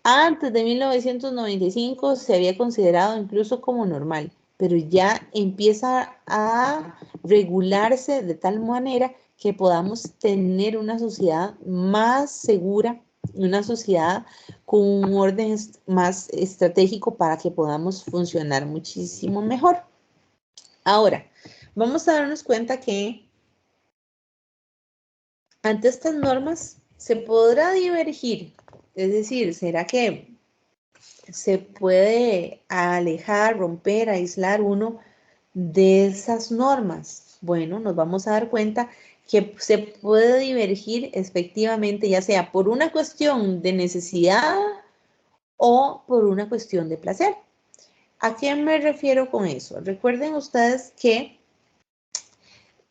antes de 1995 se había considerado incluso como normal, pero ya empieza a regularse de tal manera que podamos tener una sociedad más segura, una sociedad con un orden más estratégico para que podamos funcionar muchísimo mejor. Ahora, vamos a darnos cuenta que ante estas normas se podrá divergir, es decir, ¿será que se puede alejar, romper, aislar uno de esas normas? Bueno, nos vamos a dar cuenta que se puede divergir efectivamente, ya sea por una cuestión de necesidad o por una cuestión de placer. ¿A qué me refiero con eso? Recuerden ustedes que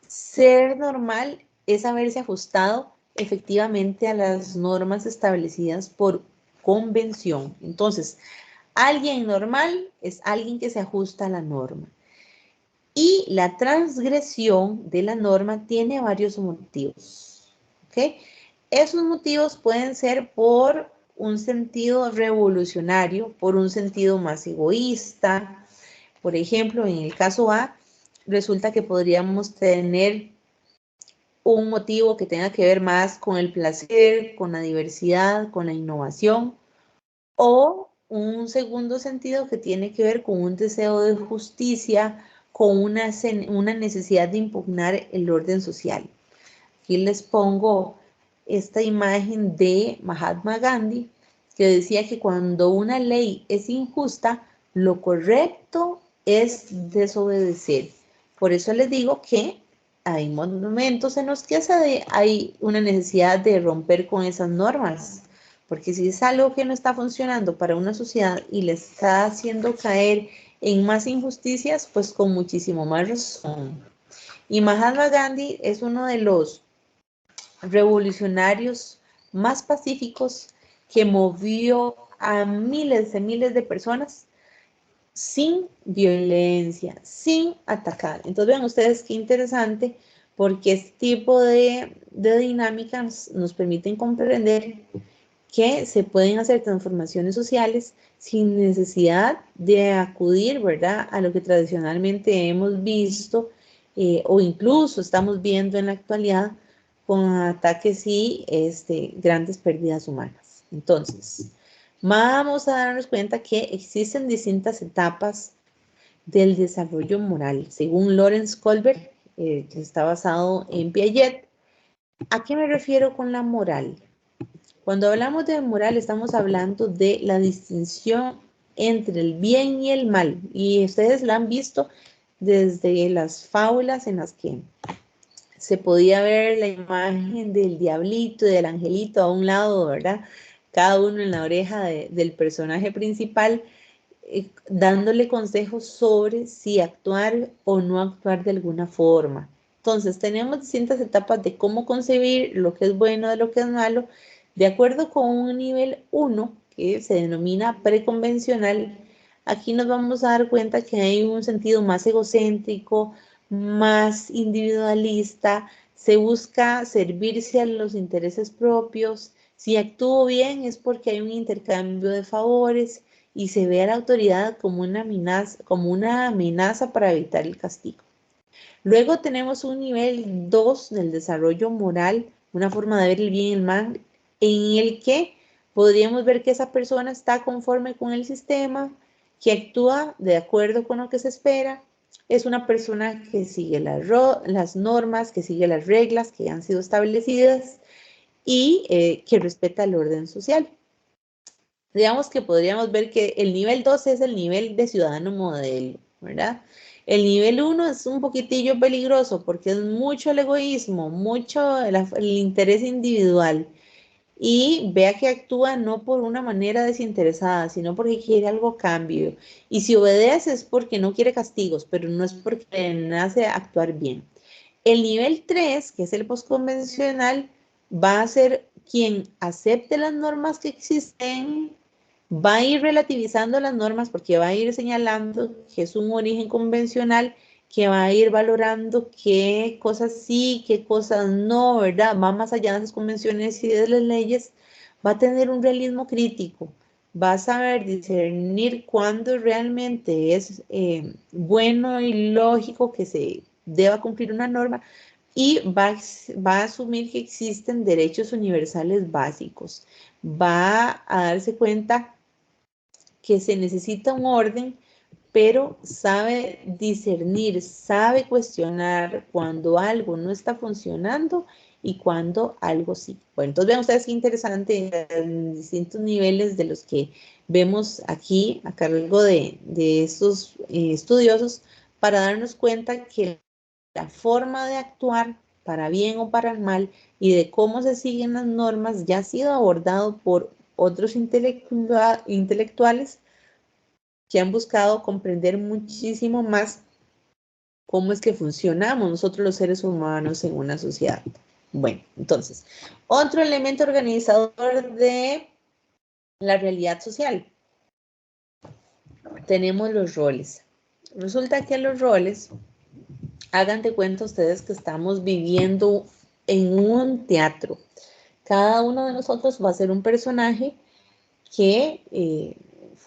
ser normal es haberse ajustado efectivamente a las normas establecidas por convención. Entonces, alguien normal es alguien que se ajusta a la norma. Y la transgresión de la norma tiene varios motivos. ¿Ok? Esos motivos pueden ser por un sentido revolucionario, por un sentido más egoísta. Por ejemplo, en el caso A, resulta que podríamos tener un motivo que tenga que ver más con el placer, con la diversidad, con la innovación, o un segundo sentido que tiene que ver con un deseo de justicia, con una necesidad de impugnar el orden social. Aquí les pongo esta imagen de Mahatma Gandhi, que decía que cuando una ley es injusta, lo correcto es desobedecer. Por eso les digo que hay momentos en los que hay una necesidad de romper con esas normas, porque si es algo que no está funcionando para una sociedad y le está haciendo caer en más injusticias, pues con muchísimo más razón. Y Mahatma Gandhi es uno de los revolucionarios más pacíficos que movió a miles de personas sin violencia, sin atacar. Entonces vean ustedes qué interesante, porque este tipo de dinámicas nos permiten comprender que se pueden hacer transformaciones sociales sin necesidad de acudir, ¿verdad?, a lo que tradicionalmente hemos visto o incluso estamos viendo en la actualidad con ataques y grandes pérdidas humanas. Entonces, vamos a darnos cuenta que existen distintas etapas del desarrollo moral, según Lawrence Kohlberg, que está basado en Piaget. ¿A qué me refiero con la moral? Cuando hablamos de moral, estamos hablando de la distinción entre el bien y el mal. Y ustedes la han visto desde las fábulas en las que se podía ver la imagen del diablito y del angelito a un lado, ¿verdad? Cada uno en la oreja del personaje principal, dándole consejos sobre si actuar o no actuar de alguna forma. Entonces, tenemos distintas etapas de cómo concebir lo que es bueno de lo que es malo, de acuerdo con un nivel 1, que se denomina preconvencional. Aquí nos vamos a dar cuenta que hay un sentido más egocéntrico, más individualista, se busca servirse a los intereses propios, si actúo bien es porque hay un intercambio de favores y se ve a la autoridad como una amenaza para evitar el castigo. Luego tenemos un nivel 2 del desarrollo moral, una forma de ver el bien y el mal, en el que podríamos ver que esa persona está conforme con el sistema, que actúa de acuerdo con lo que se espera, es una persona que sigue las normas, que sigue las reglas que han sido establecidas y que respeta el orden social. Digamos que podríamos ver que el nivel 2 es el nivel de ciudadano modelo, ¿verdad? El nivel 1 es un poquitillo peligroso porque es mucho el egoísmo, mucho el interés individual. Y vea que actúa no por una manera desinteresada, sino porque quiere algo a cambio. Y si obedece es porque no quiere castigos, pero no es porque le nace actuar bien. El nivel 3, que es el postconvencional, va a ser quien acepte las normas que existen, va a ir relativizando las normas porque va a ir señalando que es un origen convencional, que va a ir valorando qué cosas sí, qué cosas no, ¿verdad? Va más allá de las convenciones y de las leyes, va a tener un realismo crítico, va a saber discernir cuándo realmente es bueno y lógico que se deba cumplir una norma y va a asumir que existen derechos universales básicos, va a darse cuenta que se necesita un orden, pero sabe discernir, sabe cuestionar cuando algo no está funcionando y cuando algo sí. Bueno, entonces vean ustedes qué interesante en distintos niveles de los que vemos aquí a cargo de estos estudiosos para darnos cuenta que la forma de actuar para bien o para mal y de cómo se siguen las normas ya ha sido abordado por otros intelectuales que han buscado comprender muchísimo más cómo es que funcionamos nosotros los seres humanos en una sociedad. Bueno, entonces, otro elemento organizador de la realidad social. Tenemos los roles. Resulta que los roles, hagan de cuenta ustedes que estamos viviendo en un teatro. Cada uno de nosotros va a ser un personaje que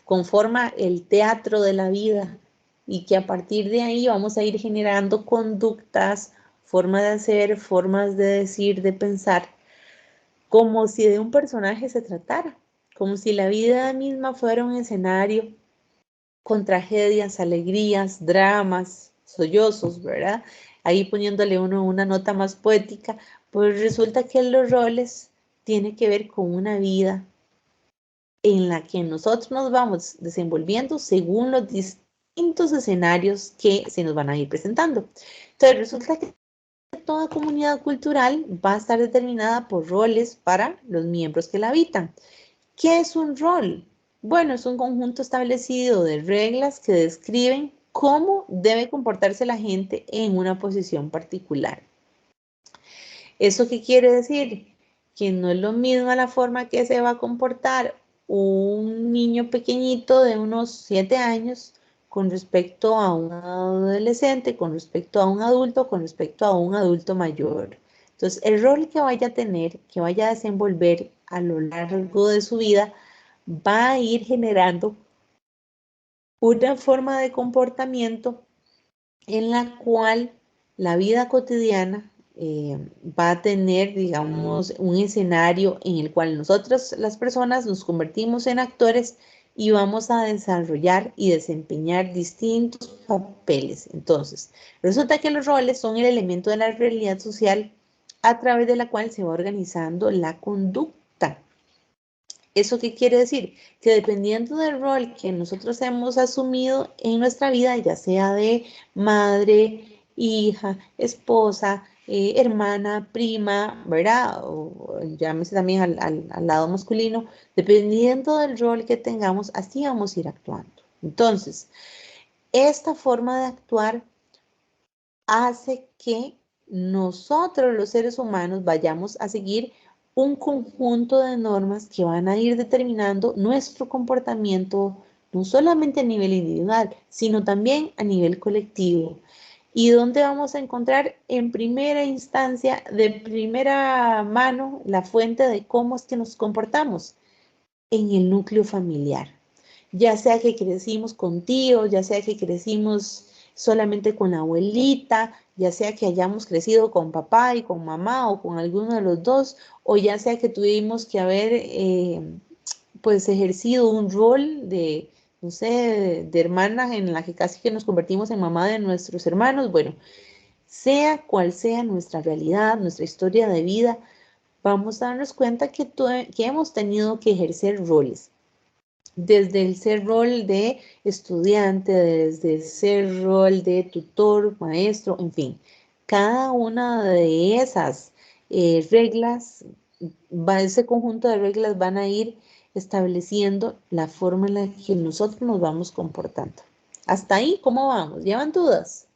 conforma el teatro de la vida y que a partir de ahí vamos a ir generando conductas, formas de hacer, formas de decir, de pensar, como si de un personaje se tratara, como si la vida misma fuera un escenario con tragedias, alegrías, dramas, sollozos, ¿verdad? Ahí poniéndole uno una nota más poética, pues resulta que los roles tienen que ver con una vida en la que nosotros nos vamos desenvolviendo según los distintos escenarios que se nos van a ir presentando. Entonces resulta que toda comunidad cultural va a estar determinada por roles para los miembros que la habitan. ¿Qué es un rol? Bueno, es un conjunto establecido de reglas que describen cómo debe comportarse la gente en una posición particular. ¿Eso qué quiere decir? Que no es lo mismo la forma que se va a comportar un niño pequeñito de unos 7 años con respecto a un adolescente, con respecto a un adulto, con respecto a un adulto mayor. Entonces, el rol que vaya a tener, que vaya a desenvolver a lo largo de su vida, va a ir generando una forma de comportamiento en la cual la vida cotidiana va a tener, digamos, un escenario en el cual nosotros, las personas, nos convertimos en actores y vamos a desarrollar y desempeñar distintos papeles. Entonces, resulta que los roles son el elemento de la realidad social a través de la cual se va organizando la conducta. ¿Eso qué quiere decir? Que dependiendo del rol que nosotros hemos asumido en nuestra vida, ya sea de madre, hija, esposa, hermana, prima, ¿verdad? O llámese también al lado masculino, dependiendo del rol que tengamos, así vamos a ir actuando. Entonces, esta forma de actuar hace que nosotros los seres humanos vayamos a seguir un conjunto de normas que van a ir determinando nuestro comportamiento, no solamente a nivel individual, sino también a nivel colectivo. ¿Y dónde vamos a encontrar en primera instancia, de primera mano, la fuente de cómo es que nos comportamos? En el núcleo familiar. Ya sea que crecimos con tíos, ya sea que crecimos solamente con la abuelita, ya sea que hayamos crecido con papá y con mamá o con alguno de los dos, o ya sea que tuvimos que haber pues ejercido un rol de, no sé, de hermana en la que casi que nos convertimos en mamá de nuestros hermanos. Bueno, sea cual sea nuestra realidad, nuestra historia de vida, vamos a darnos cuenta que hemos tenido que ejercer roles. Desde el ser rol de estudiante, desde el ser rol de tutor, maestro, en fin, cada una de esas reglas, ese conjunto de reglas van a ir estableciendo la forma en la que nosotros nos vamos comportando. Hasta ahí, ¿cómo vamos? ¿Llevan dudas?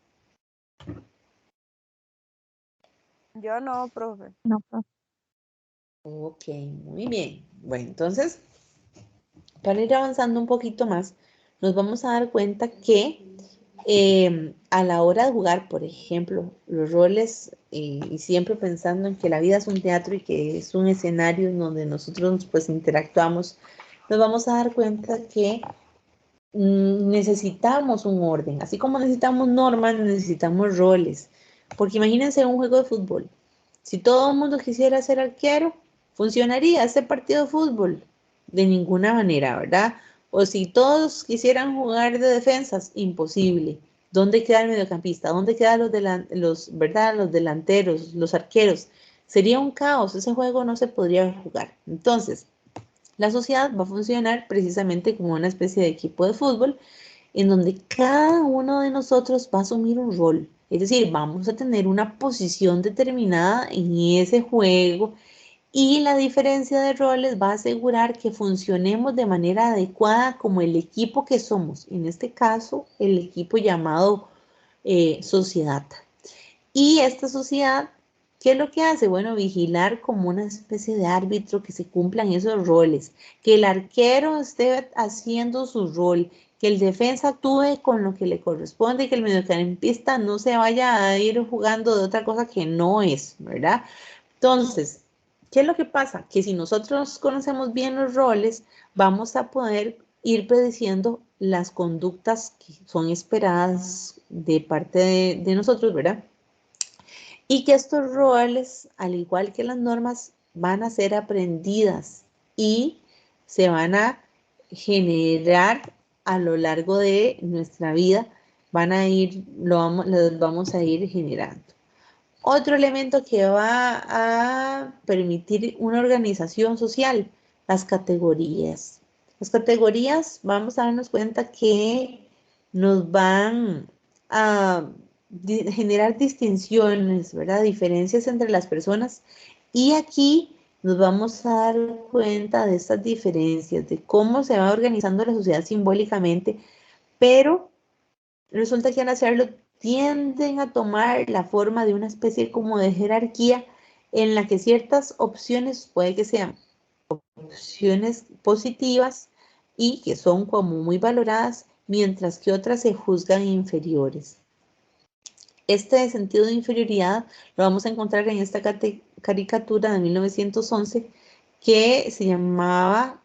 Yo no, profe. No, profe. Ok, muy bien. Bueno, entonces, para ir avanzando un poquito más, nos vamos a dar cuenta que a la hora de jugar, por ejemplo, los roles, y siempre pensando en que la vida es un teatro y que es un escenario en donde nosotros pues interactuamos, nos vamos a dar cuenta que necesitamos un orden, así como necesitamos normas, necesitamos roles, porque imagínense un juego de fútbol. Si todo el mundo quisiera ser arquero, ¿funcionaría ese partido de fútbol? De ninguna manera, ¿verdad? O si todos quisieran jugar de defensas, imposible. ¿Dónde queda el mediocampista? ¿Dónde quedan ¿verdad? Los delanteros, los arqueros? Sería un caos, ese juego no se podría jugar. Entonces, la sociedad va a funcionar precisamente como una especie de equipo de fútbol en donde cada uno de nosotros va a asumir un rol. Es decir, vamos a tener una posición determinada en ese juego y la diferencia de roles va a asegurar que funcionemos de manera adecuada como el equipo que somos. En este caso, el equipo llamado sociedad. Y esta sociedad, ¿qué es lo que hace? Bueno, vigilar como una especie de árbitro que se cumplan esos roles, que el arquero esté haciendo su rol, que el defensa actúe con lo que le corresponde y que el mediocampista no se vaya a ir jugando de otra cosa que no es, ¿verdad? Entonces, ¿qué es lo que pasa? Que si nosotros conocemos bien los roles, vamos a poder ir prediciendo las conductas que son esperadas de parte de nosotros, ¿verdad? Y que estos roles, al igual que las normas, van a ser aprendidas y se van a generar a lo largo de nuestra vida, los vamos a ir generando. Otro elemento que va a permitir una organización social, las categorías. Las categorías, vamos a darnos cuenta que nos van a generar distinciones, ¿verdad? Diferencias entre las personas. Y aquí nos vamos a dar cuenta de estas diferencias, de cómo se va organizando la sociedad simbólicamente, pero resulta que al hacerlo tienden a tomar la forma de una especie como de jerarquía en la que ciertas opciones puede que sean opciones positivas y que son como muy valoradas, mientras que otras se juzgan inferiores. Este sentido de inferioridad lo vamos a encontrar en esta caricatura de 1911 que se llama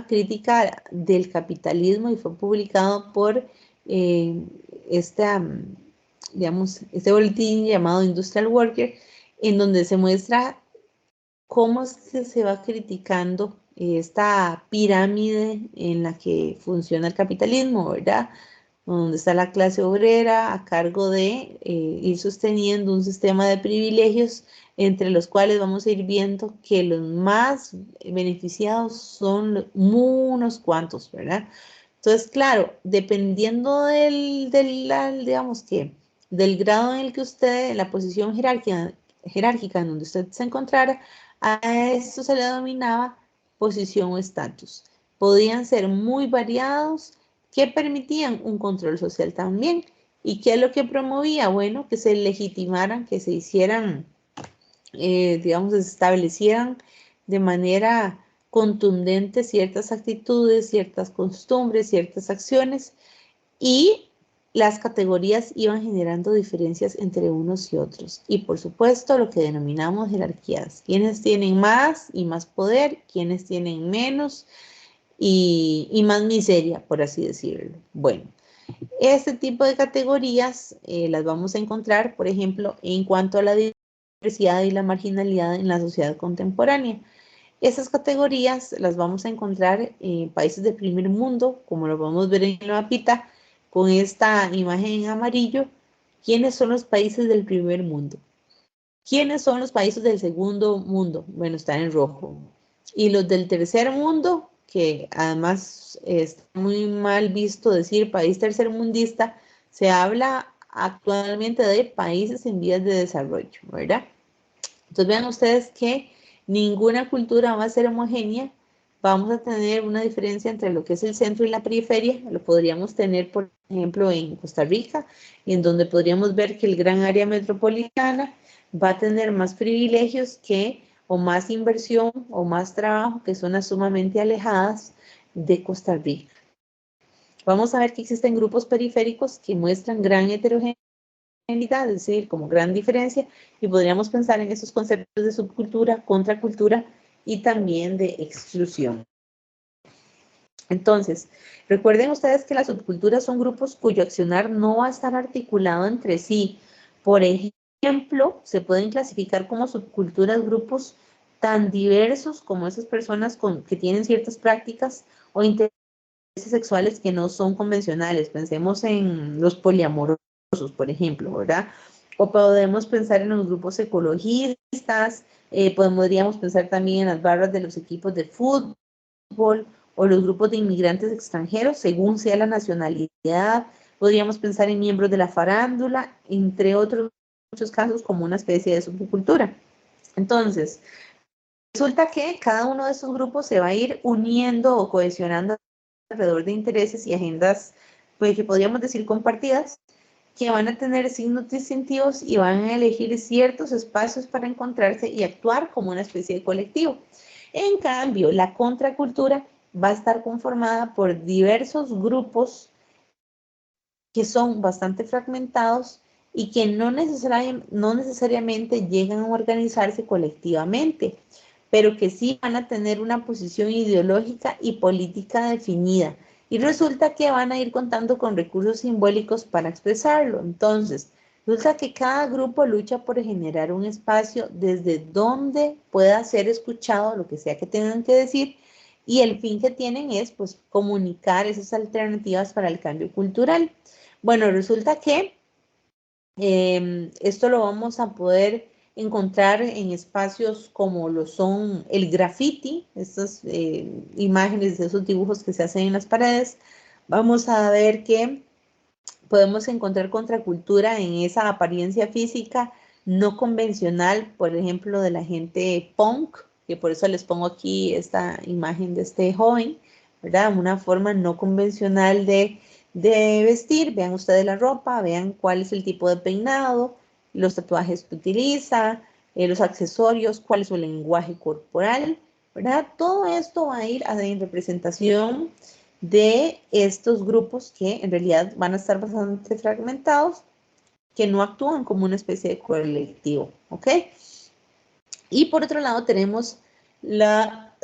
Crítica del Capitalismo y fue publicado por eh, esta, este boletín llamado Industrial Worker, en donde se muestra cómo es que se va criticando esta pirámide en la que funciona el capitalismo, ¿verdad? Donde está la clase obrera a cargo de ir sosteniendo un sistema de privilegios entre los cuales vamos a ir viendo que los más beneficiados son unos cuantos, ¿verdad? Entonces, claro, dependiendo digamos que, del grado en el que usted, la posición jerárquica en donde usted se encontrara, a esto se le denominaba posición o estatus. Podían ser muy variados que permitían un control social también. ¿Y qué es lo que promovía? Bueno, que se legitimaran, que se hicieran, digamos, se establecieran de manera contundente ciertas actitudes, ciertas costumbres, ciertas acciones y las categorías iban generando diferencias entre unos y otros. Y por supuesto lo que denominamos jerarquías. Quienes tienen más y más poder, quienes tienen menos y más miseria, por así decirlo. Bueno, este tipo de categorías las vamos a encontrar, por ejemplo, en cuanto a la diversidad y la marginalidad en la sociedad contemporánea. Esas categorías las vamos a encontrar en países del primer mundo, como lo podemos ver en el mapita, con esta imagen en amarillo. ¿Quiénes son los países del primer mundo? ¿Quiénes son los países del segundo mundo? Bueno, están en rojo. Y los del tercer mundo, que además es muy mal visto decir país tercermundista, se habla actualmente de países en vías de desarrollo, ¿verdad? Entonces vean ustedes que ninguna cultura va a ser homogénea. Vamos a tener una diferencia entre lo que es el centro y la periferia. Lo podríamos tener, por ejemplo, en Costa Rica, en donde podríamos ver que el gran área metropolitana va a tener más privilegios que, o más inversión, o más trabajo que zonas sumamente alejadas de Costa Rica. Vamos a ver que existen grupos periféricos que muestran gran heterogeneidad, es decir, como gran diferencia, y podríamos pensar en esos conceptos de subcultura, contracultura y también de exclusión. Entonces, recuerden ustedes que las subculturas son grupos cuyo accionar no va a estar articulado entre sí. Por ejemplo, se pueden clasificar como subculturas grupos tan diversos como esas personas que tienen ciertas prácticas o intereses sexuales que no son convencionales. Pensemos en los poliamorosos, por ejemplo, ¿verdad? O podemos pensar en los grupos ecologistas, podríamos pensar también en las barras de los equipos de fútbol o los grupos de inmigrantes extranjeros, según sea la nacionalidad. Podríamos pensar en miembros de la farándula, entre otros muchos casos, como una especie de subcultura. Entonces, resulta que cada uno de esos grupos se va a ir uniendo o cohesionando alrededor de intereses y agendas, pues que podríamos decir compartidas, que van a tener signos distintivos y van a elegir ciertos espacios para encontrarse y actuar como una especie de colectivo. En cambio, la contracultura va a estar conformada por diversos grupos que son bastante fragmentados y que no necesariamente llegan a organizarse colectivamente, pero que sí van a tener una posición ideológica y política definida. Y resulta que van a ir contando con recursos simbólicos para expresarlo. Entonces, resulta que cada grupo lucha por generar un espacio desde donde pueda ser escuchado lo que sea que tengan que decir, y el fin que tienen es, pues, comunicar esas alternativas para el cambio cultural. Bueno, resulta que esto lo vamos a poder encontrar en espacios como lo son el graffiti, estas imágenes de esos dibujos que se hacen en las paredes. Vamos a ver que podemos encontrar contracultura en esa apariencia física no convencional, por ejemplo, de la gente punk, que por eso les pongo aquí esta imagen de este joven, ¿verdad? Una forma no convencional de vestir. Vean ustedes la ropa, vean cuál es el tipo de peinado, los tatuajes que utiliza, los accesorios, cuál es su lenguaje corporal, ¿verdad? Todo esto va a ir en representación de estos grupos que en realidad van a estar bastante fragmentados, que no actúan como una especie de colectivo, ¿ok? Y por otro lado tenemos la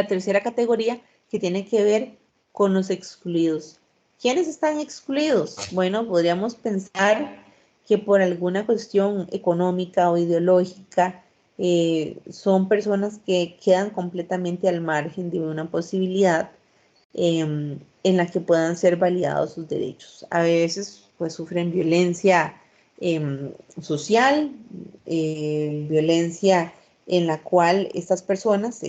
tercera categoría, que tiene que ver con los excluidos. ¿Quiénes están excluidos? Bueno, podríamos pensar que por alguna cuestión económica o ideológica son personas que quedan completamente al margen de una posibilidad en la que puedan ser validados sus derechos. A veces pues sufren violencia social, violencia en la cual estas personas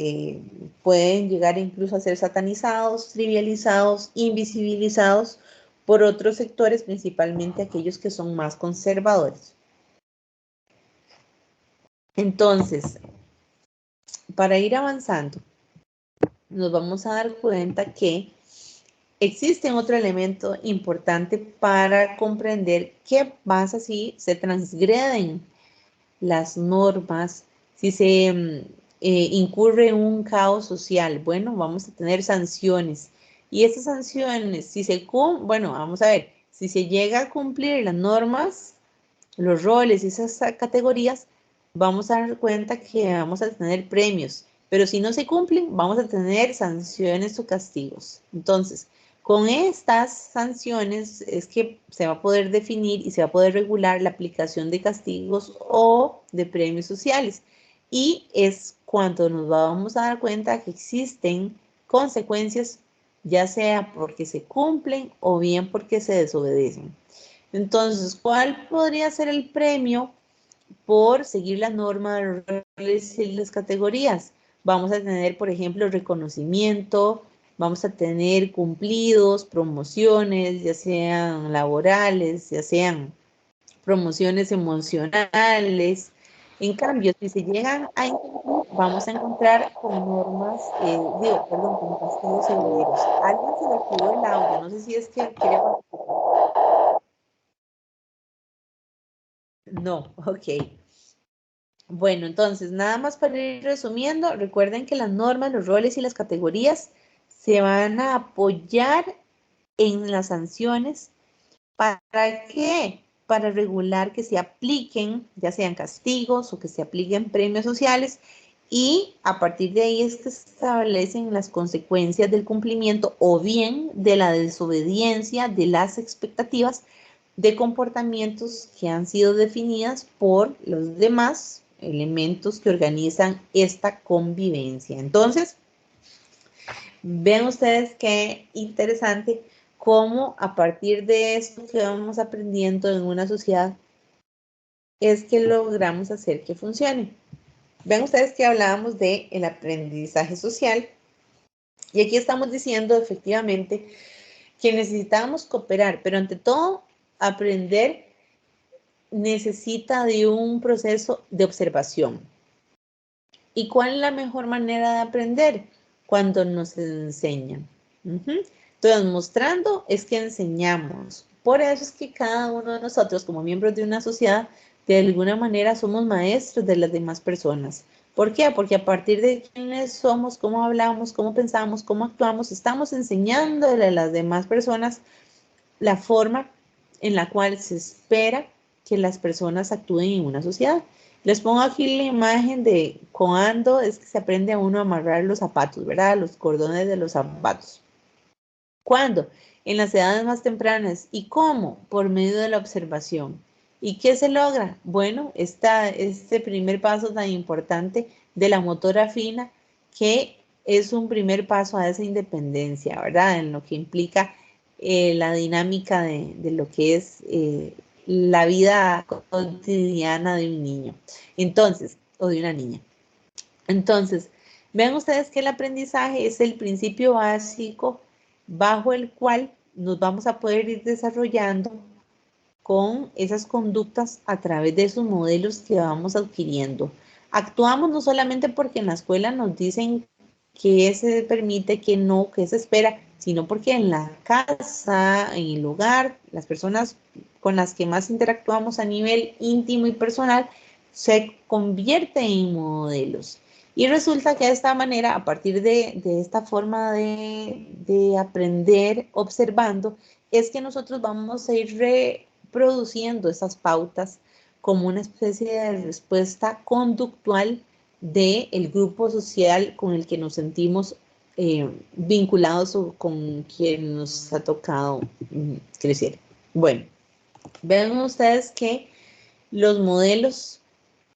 pueden llegar incluso a ser satanizados, trivializados, invisibilizados por otros sectores, principalmente aquellos que son más conservadores. Entonces, para ir avanzando, nos vamos a dar cuenta que existe otro elemento importante para comprender qué pasa si se transgreden las normas, si se incurre un caos social. Bueno, vamos a tener sanciones. Y esas sanciones, bueno, vamos a ver, Si se llega a cumplir las normas, los roles y esas categorías, vamos a dar cuenta que vamos a tener premios. Pero si no se cumplen, vamos a tener sanciones o castigos. Entonces, con estas sanciones es que se va a poder definir y se va a poder regular la aplicación de castigos o de premios sociales. Y es cuando nos vamos a dar cuenta que existen consecuencias, ya sea porque se cumplen o bien porque se desobedecen. Entonces, ¿cuál podría ser el premio por seguir la norma de los roles y las categorías? Vamos a tener, por ejemplo, reconocimiento, vamos a tener cumplidos, promociones, ya sean laborales, ya sean promociones emocionales. En cambio, si se llegan a incumplir, vamos a encontrar con normas, con castigos severos. Alguien se le activó el audio, no sé si es que quiere participar. No, ok. Bueno, entonces, nada más para ir resumiendo, recuerden que las normas, los roles y las categorías se van a apoyar en las sanciones. ¿Para qué? Para regular que se apliquen, ya sean castigos o que se apliquen premios sociales, y a partir de ahí es que se establecen las consecuencias del cumplimiento o bien de la desobediencia de las expectativas de comportamientos que han sido definidas por los demás elementos que organizan esta convivencia. Entonces, ven ustedes qué interesante cómo a partir de esto que vamos aprendiendo en una sociedad es que logramos hacer que funcione. Ven ustedes que hablábamos de el aprendizaje social y aquí estamos diciendo efectivamente que necesitamos cooperar, pero ante todo aprender necesita de un proceso de observación. ¿Y cuál es la mejor manera de aprender? Cuando nos enseñan. Entonces, mostrando es que enseñamos. Por eso es que cada uno de nosotros, como miembros de una sociedad, de alguna manera somos maestros de las demás personas. ¿Por qué? Porque a partir de quiénes somos, cómo hablamos, cómo pensamos, cómo actuamos, estamos enseñándole a las demás personas la forma en la cual se espera que las personas actúen en una sociedad. Les pongo aquí la imagen de cuando es que se aprende a uno a amarrar los zapatos, ¿verdad? Los cordones de los zapatos. ¿Cuándo? En las edades más tempranas. ¿Y cómo? Por medio de la observación. ¿Y qué se logra? Bueno, este primer paso tan importante de la motora fina, que es un primer paso a esa independencia, ¿verdad? En lo que implica la dinámica de lo que es la vida cotidiana de un niño. Entonces, o de una niña. Entonces, vean ustedes que el aprendizaje es el principio básico bajo el cual nos vamos a poder ir desarrollando con esas conductas a través de esos modelos que vamos adquiriendo. Actuamos no solamente porque en la escuela nos dicen que se permite, que no, que se espera, sino porque en la casa, en el hogar, las personas con las que más interactuamos a nivel íntimo y personal se convierten en modelos. Y resulta que de esta manera, a partir de esta forma de aprender observando, es que nosotros vamos a ir reproduciendo esas pautas como una especie de respuesta conductual del grupo social con el que nos sentimos vinculados o con quien nos ha tocado crecer. Bueno, ven ustedes que los modelos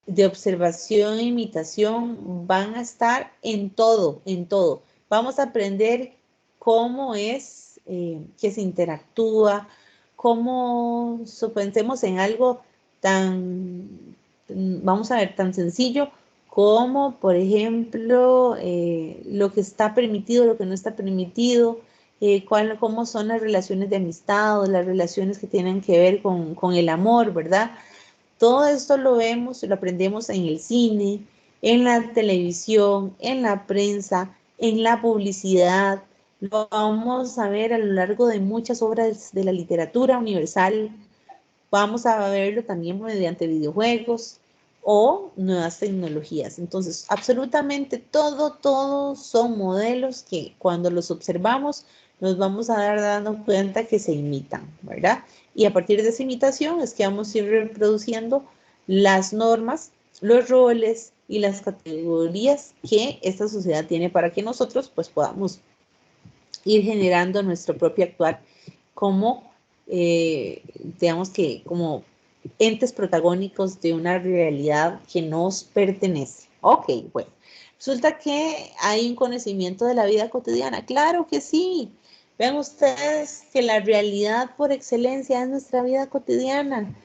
de observación e imitación van a estar en todo, en todo. Vamos a aprender cómo es que se interactúa, cómo pensemos en algo tan, vamos a ver, tan sencillo como, por ejemplo, lo que está permitido, lo que no está permitido, cómo son las relaciones de amistad o las relaciones que tienen que ver con el amor, ¿verdad? Todo esto lo vemos, lo aprendemos en el cine, en la televisión, en la prensa, en la publicidad. Lo vamos a ver a lo largo de muchas obras de la literatura universal. Vamos a verlo también mediante videojuegos o nuevas tecnologías. Entonces, absolutamente todo son modelos que cuando los observamos nos vamos a dar dando cuenta que se imitan, ¿verdad? Y a partir de esa imitación es que vamos a ir reproduciendo las normas, los roles y las categorías que esta sociedad tiene para que nosotros pues podamos ir generando nuestro propio actuar como, digamos que como entes protagónicos de una realidad que nos pertenece. Ok, bueno. Resulta que hay un conocimiento de la vida cotidiana. Claro que sí. Vean ustedes que la realidad por excelencia es nuestra vida cotidiana.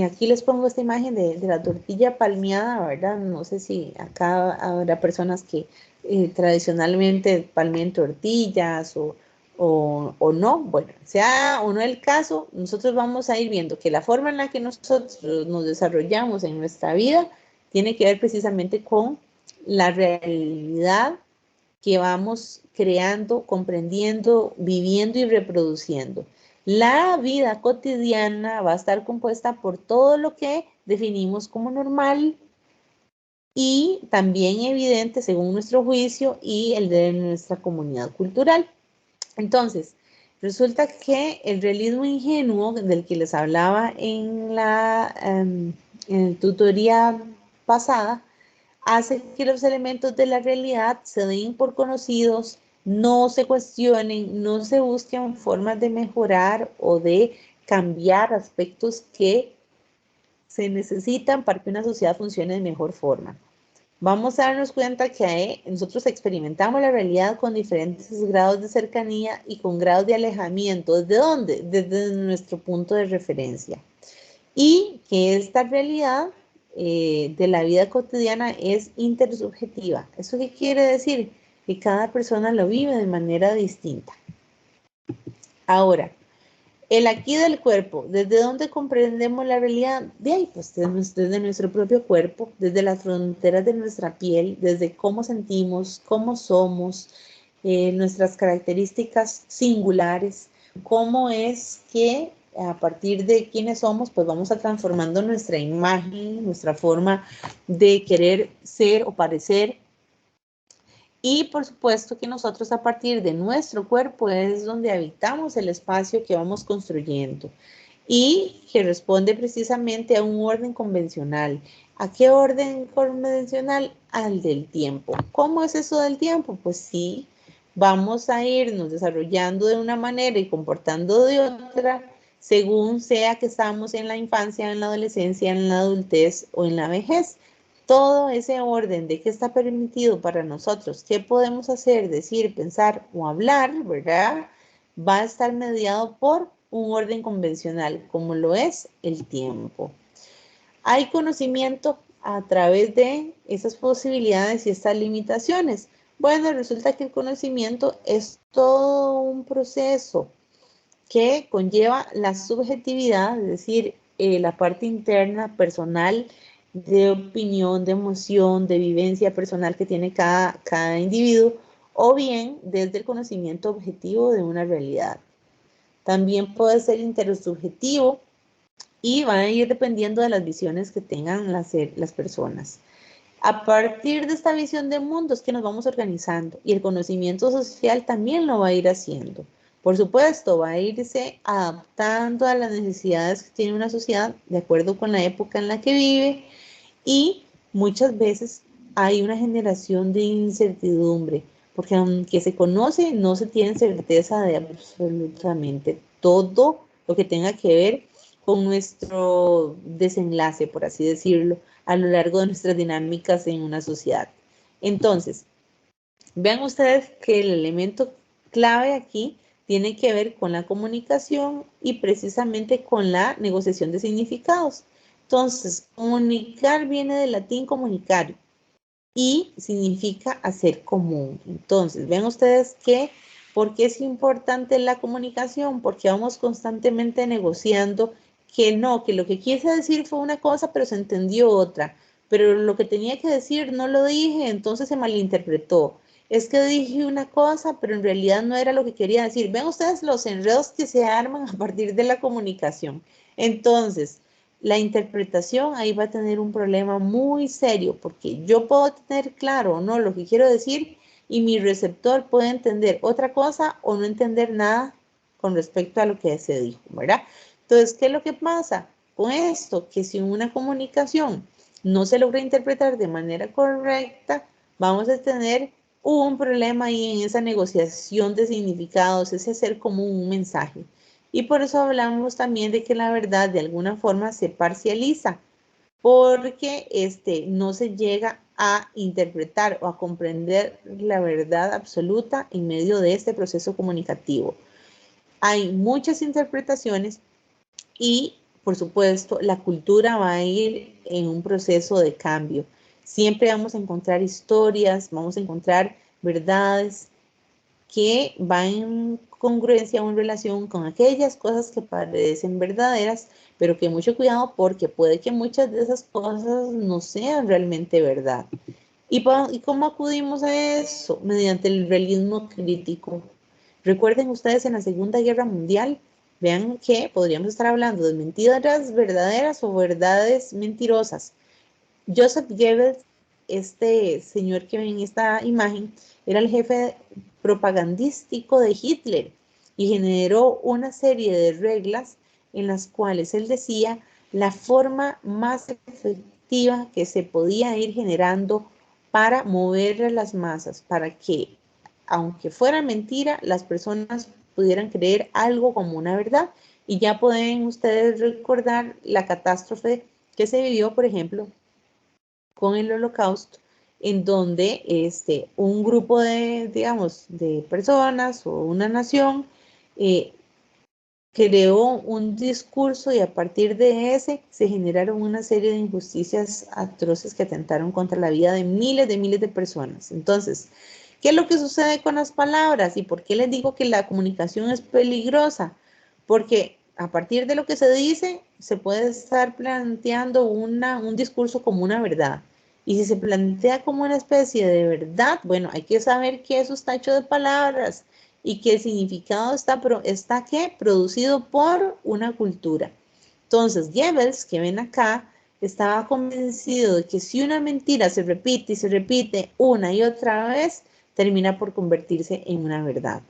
Aquí les pongo esta imagen de la tortilla palmeada, ¿verdad? No sé si acá habrá personas que tradicionalmente palmeen tortillas o no. Bueno, sea o no el caso, nosotros vamos a ir viendo que la forma en la que nosotros nos desarrollamos en nuestra vida tiene que ver precisamente con la realidad que vamos creando, comprendiendo, viviendo y reproduciendo. La vida cotidiana va a estar compuesta por todo lo que definimos como normal y también evidente según nuestro juicio y el de nuestra comunidad cultural. Entonces, resulta que el realismo ingenuo del que les hablaba en el tutoría pasada hace que los elementos de la realidad se den por conocidos, no se cuestionen, no se busquen formas de mejorar o de cambiar aspectos que se necesitan para que una sociedad funcione de mejor forma. Vamos a darnos cuenta que nosotros experimentamos la realidad con diferentes grados de cercanía y con grados de alejamiento. ¿Desde dónde? Desde nuestro punto de referencia. Y que esta realidad de la vida cotidiana es intersubjetiva. ¿Eso qué quiere decir? Que cada persona lo vive de manera distinta. Ahora, el aquí del cuerpo, ¿desde dónde comprendemos la realidad? De ahí, pues desde nuestro propio cuerpo, desde las fronteras de nuestra piel, desde cómo sentimos, cómo somos, nuestras características singulares, cómo es que a partir de quiénes somos, pues vamos a transformando nuestra imagen, nuestra forma de querer ser o parecer. Y por supuesto que nosotros a partir de nuestro cuerpo es donde habitamos el espacio que vamos construyendo y que responde precisamente a un orden convencional. ¿A qué orden convencional? Al del tiempo. ¿Cómo es eso del tiempo? Pues sí, vamos a irnos desarrollando de una manera y comportando de otra según sea que estamos en la infancia, en la adolescencia, en la adultez o en la vejez. Todo ese orden de qué está permitido para nosotros, qué podemos hacer, decir, pensar o hablar, ¿verdad? Va a estar mediado por un orden convencional, como lo es el tiempo. Hay conocimiento a través de esas posibilidades y estas limitaciones. Bueno, resulta que el conocimiento es todo un proceso que conlleva la subjetividad, es decir, la parte interna, personal, de opinión, de emoción, de vivencia personal que tiene cada individuo, o bien desde el conocimiento objetivo de una realidad. También puede ser intersubjetivo y va a ir dependiendo de las visiones que tengan las personas. A partir de esta visión de mundo es que nos vamos organizando y el conocimiento social también lo va a ir haciendo. Por supuesto, va a irse adaptando a las necesidades que tiene una sociedad de acuerdo con la época en la que vive y muchas veces hay una generación de incertidumbre, porque aunque se conoce, no se tiene certeza de absolutamente todo lo que tenga que ver con nuestro desenlace, por así decirlo, a lo largo de nuestras dinámicas en una sociedad. Entonces, vean ustedes que el elemento clave aquí tiene que ver con la comunicación y precisamente con la negociación de significados. Entonces, comunicar viene del latín comunicar y significa hacer común. Entonces, vean ustedes que, ¿por qué es importante la comunicación? Porque vamos constantemente negociando que no, que lo que quise decir fue una cosa, pero se entendió otra. Pero lo que tenía que decir no lo dije, entonces se malinterpretó. Es que dije una cosa, pero en realidad no era lo que quería decir. Ven ustedes los enredos que se arman a partir de la comunicación. Entonces, la interpretación ahí va a tener un problema muy serio, porque yo puedo tener claro o no lo que quiero decir, y mi receptor puede entender otra cosa o no entender nada con respecto a lo que se dijo, ¿verdad? Entonces, ¿qué es lo que pasa con esto? Que si una comunicación no se logra interpretar de manera correcta, vamos a tener un problema ahí en esa negociación de significados, ese hacer como un mensaje. Y por eso hablamos también de que la verdad de alguna forma se parcializa, porque no se llega a interpretar o a comprender la verdad absoluta en medio de este proceso comunicativo. Hay muchas interpretaciones y, por supuesto, la cultura va a ir en un proceso de cambio. Siempre vamos a encontrar historias, vamos a encontrar verdades que van en congruencia o en relación con aquellas cosas que parecen verdaderas, pero que mucho cuidado porque puede que muchas de esas cosas no sean realmente verdad. ¿Y cómo acudimos a eso? Mediante el realismo crítico. Recuerden ustedes en la Segunda Guerra Mundial, vean que podríamos estar hablando de mentiras verdaderas o verdades mentirosas. Joseph Goebbels, este señor que ven en esta imagen, era el jefe propagandístico de Hitler y generó una serie de reglas en las cuales él decía la forma más efectiva que se podía ir generando para mover a las masas, para que, aunque fuera mentira, las personas pudieran creer algo como una verdad. Y ya pueden ustedes recordar la catástrofe que se vivió, por ejemplo, con el Holocausto, en donde un grupo de, digamos, de personas o una nación creó un discurso y a partir de ese se generaron una serie de injusticias atroces que atentaron contra la vida de miles de personas. Entonces, ¿qué es lo que sucede con las palabras? ¿Y por qué les digo que la comunicación es peligrosa? Porque a partir de lo que se dice, se puede estar planteando un discurso como una verdad. Y si se plantea como una especie de verdad, bueno, hay que saber que eso está hecho de palabras y que el significado está ¿qué? Producido por una cultura. Entonces, Goebbels, que ven acá, estaba convencido de que si una mentira se repite y se repite una y otra vez, termina por convertirse en una verdad.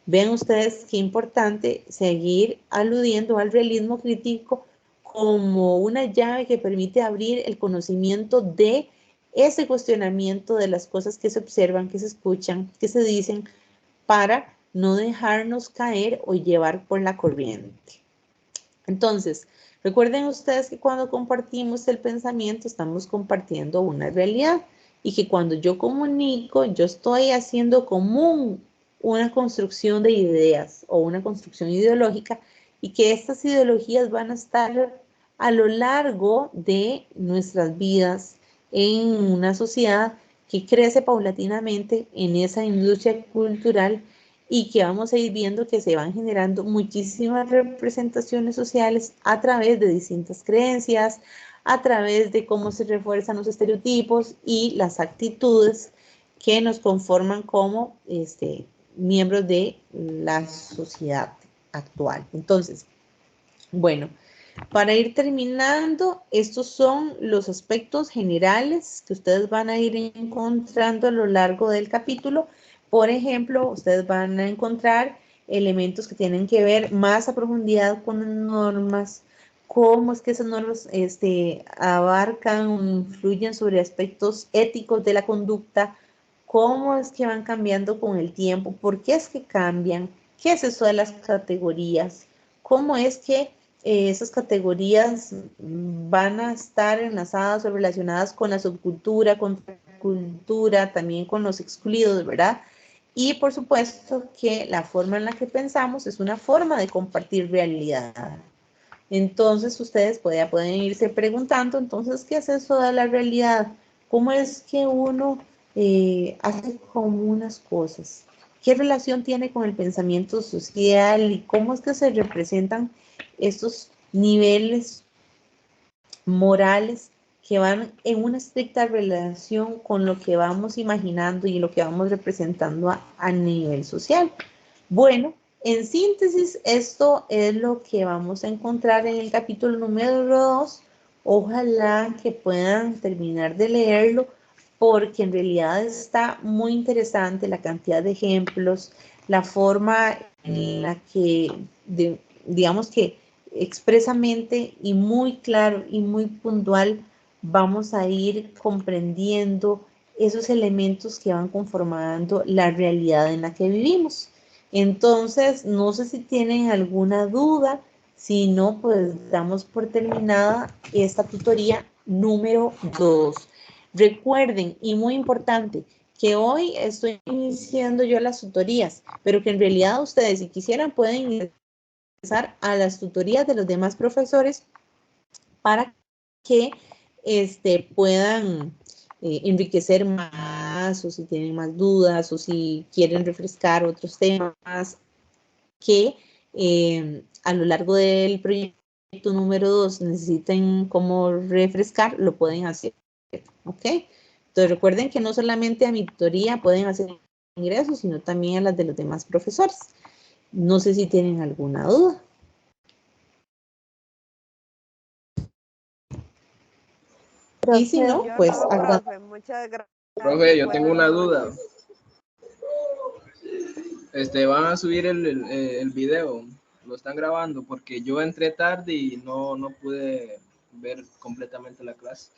Ven ustedes qué importante seguir aludiendo al realismo crítico como una llave que permite abrir el conocimiento de ese cuestionamiento de las cosas que se observan, que se escuchan, que se dicen, para no dejarnos caer o llevar por la corriente. Entonces, recuerden ustedes que cuando compartimos el pensamiento estamos compartiendo una realidad y que cuando yo comunico, yo estoy haciendo común una construcción de ideas o una construcción ideológica y que estas ideologías van a estar a lo largo de nuestras vidas en una sociedad que crece paulatinamente en esa industria cultural y que vamos a ir viendo que se van generando muchísimas representaciones sociales a través de distintas creencias, a través de cómo se refuerzan los estereotipos y las actitudes que nos conforman como miembros de la sociedad actual. Entonces, bueno, para ir terminando, estos son los aspectos generales que ustedes van a ir encontrando a lo largo del capítulo. Por ejemplo, ustedes van a encontrar elementos que tienen que ver más a profundidad con las normas, cómo es que esas normas abarcan o influyen sobre aspectos éticos de la conducta, cómo es que van cambiando con el tiempo, por qué es que cambian, qué es eso de las categorías, cómo es que esas categorías van a estar enlazadas o relacionadas con la subcultura, con la cultura, también con los excluidos, ¿verdad? Y por supuesto que la forma en la que pensamos es una forma de compartir realidad. Entonces ustedes pueden irse preguntando, entonces, ¿qué es eso de la realidad? ¿Cómo es que uno hace comunas cosas? ¿Qué relación tiene con el pensamiento social y cómo es que se representan estos niveles morales que van en una estricta relación con lo que vamos imaginando y lo que vamos representando a nivel social? Bueno, en síntesis, esto es lo que vamos a encontrar en el capítulo número 2. Ojalá que puedan terminar de leerlo porque en realidad está muy interesante la cantidad de ejemplos, la forma en la que, digamos que expresamente y muy claro y muy puntual vamos a ir comprendiendo esos elementos que van conformando la realidad en la que vivimos. Entonces, no sé si tienen alguna duda, si no, pues damos por terminada esta tutoría número 2. Recuerden, y muy importante, que hoy estoy iniciando yo las tutorías, pero que en realidad ustedes, si quisieran, pueden ingresar a las tutorías de los demás profesores para que puedan enriquecer más, o si tienen más dudas, o si quieren refrescar otros temas que a lo largo del proyecto número 2 necesiten como refrescar, lo pueden hacer. ¿Ok? Entonces recuerden que no solamente a mi tutoría pueden hacer ingresos, sino también a las de los demás profesores. No sé si tienen alguna duda. Y si no, Yo pues no, profe, muchas Profe, gracias. yo tengo Buenas una duda. noches. Van a subir el video, lo están grabando, porque yo entré tarde y no pude ver completamente la clase.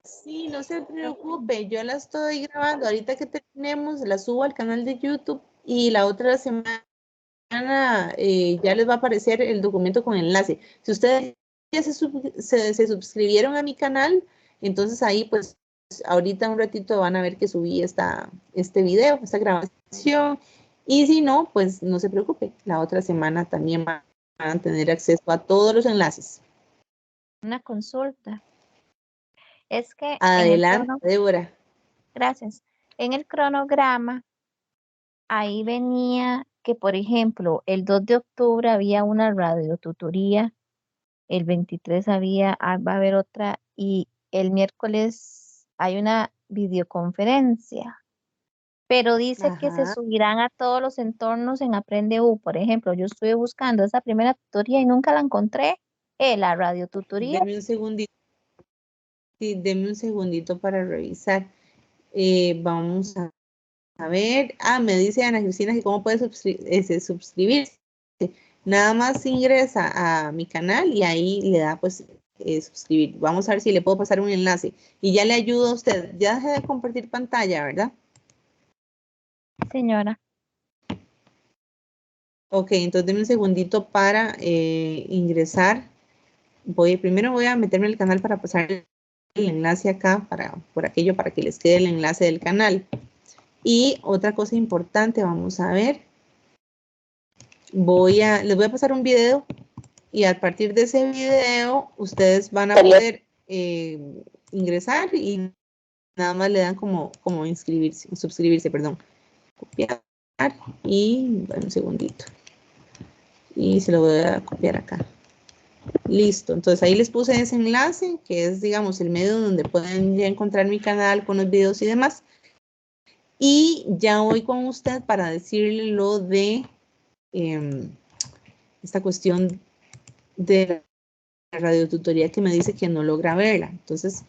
sí, no se preocupe, yo la estoy grabando. Ahorita que terminemos, la subo al canal de YouTube y la otra semana ya les va a aparecer el documento con enlace. Si ustedes ya se suscribieron a mi canal, entonces ahí pues ahorita un ratito van a ver que subí este video, esta grabación. Y si no, pues no se preocupe, la otra semana también van a tener acceso a todos los enlaces. Una consulta. Es que Adelante, Débora. gracias. En el cronograma, ahí venía que, por ejemplo, el 2 de octubre había una radiotutoría, el 23 va a haber otra y el miércoles hay una videoconferencia. Pero dice que se Ajá. subirán a todos los entornos en Aprende U. Por ejemplo, yo estuve buscando esa primera tutoría y nunca la encontré. La radiotutoría. Deme un segundito. Sí, deme un segundito para revisar. Vamos a ver. Ah, me dice Ana Cristina que cómo puede suscribirse. Nada más ingresa a mi canal y ahí le da pues suscribir. Vamos a ver si le puedo pasar un enlace. Y ya le ayudo a usted. Ya dejé de compartir pantalla, ¿verdad? Señora. Ok, entonces deme un segundito para ingresar. Primero voy a meterme en el canal para pasar el enlace acá por aquello para que les quede el enlace del canal. Y otra cosa importante, vamos a ver. Les voy a pasar un video y a partir de ese video ustedes van a poder ingresar y nada más le dan como suscribirse, perdón. Copiar y bueno, un segundito. Y se lo voy a copiar acá. Listo, entonces ahí les puse ese enlace que es, digamos, el medio donde pueden ya encontrar mi canal con los videos y demás. Y ya voy con usted para decirle lo de esta cuestión de la radiotutoría que me dice que no logra verla. Entonces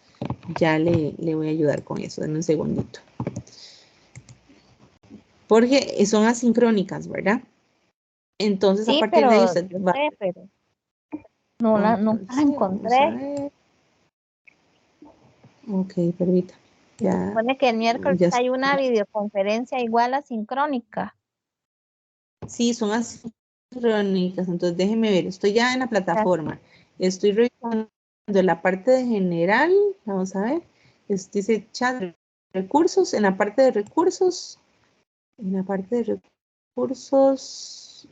ya le voy a ayudar con eso. Denme un segundito. Porque son asincrónicas, ¿verdad? Entonces a Sí, partir de ahí pero usted yo va. sé, pero nunca la Sí, vamos a encontré. ver. Ok, permita. Ya, Pone que el miércoles ya. hay una videoconferencia igual asincrónica. Sí, son asincrónicas. Entonces déjeme ver. Estoy ya en la plataforma. Estoy revisando la parte de general. Vamos a ver. Dice chat de recursos. En la parte de recursos. En la parte de recursos.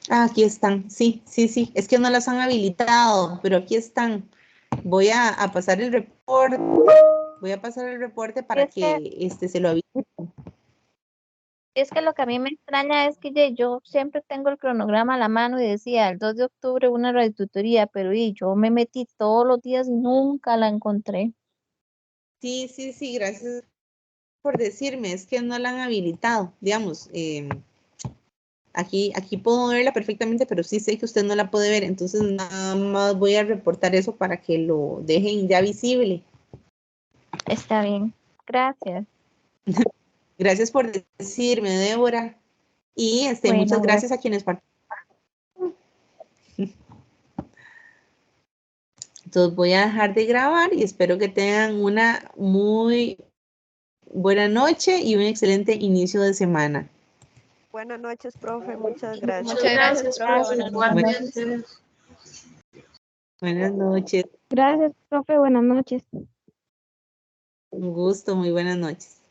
Ah, aquí están. Sí, sí, sí. Es que no las han habilitado, pero aquí están. Voy a pasar el reporte. Voy a pasar el reporte para Es que, que se lo avise. es que lo que a mí me extraña es que yo siempre tengo el cronograma a la mano y decía el 2 de octubre una radiotutoría, pero yo me metí todos los días y nunca la encontré. Sí, sí, sí, gracias por decirme. Es que no la han habilitado. Digamos, Aquí puedo verla perfectamente, pero sí sé que usted no la puede ver, entonces nada más voy a reportar eso para que lo dejen ya visible. Está bien. Gracias. Gracias por decirme, Débora. Y Bueno, muchas gracias a quienes participaron. Entonces voy a dejar de grabar y espero que tengan una muy buena noche y un excelente inicio de semana. Buenas noches, profe. Muchas gracias. Muchas gracias, profe. Buenas noches. Buenas noches. Gracias, profe. Buenas noches. Un gusto, muy buenas noches.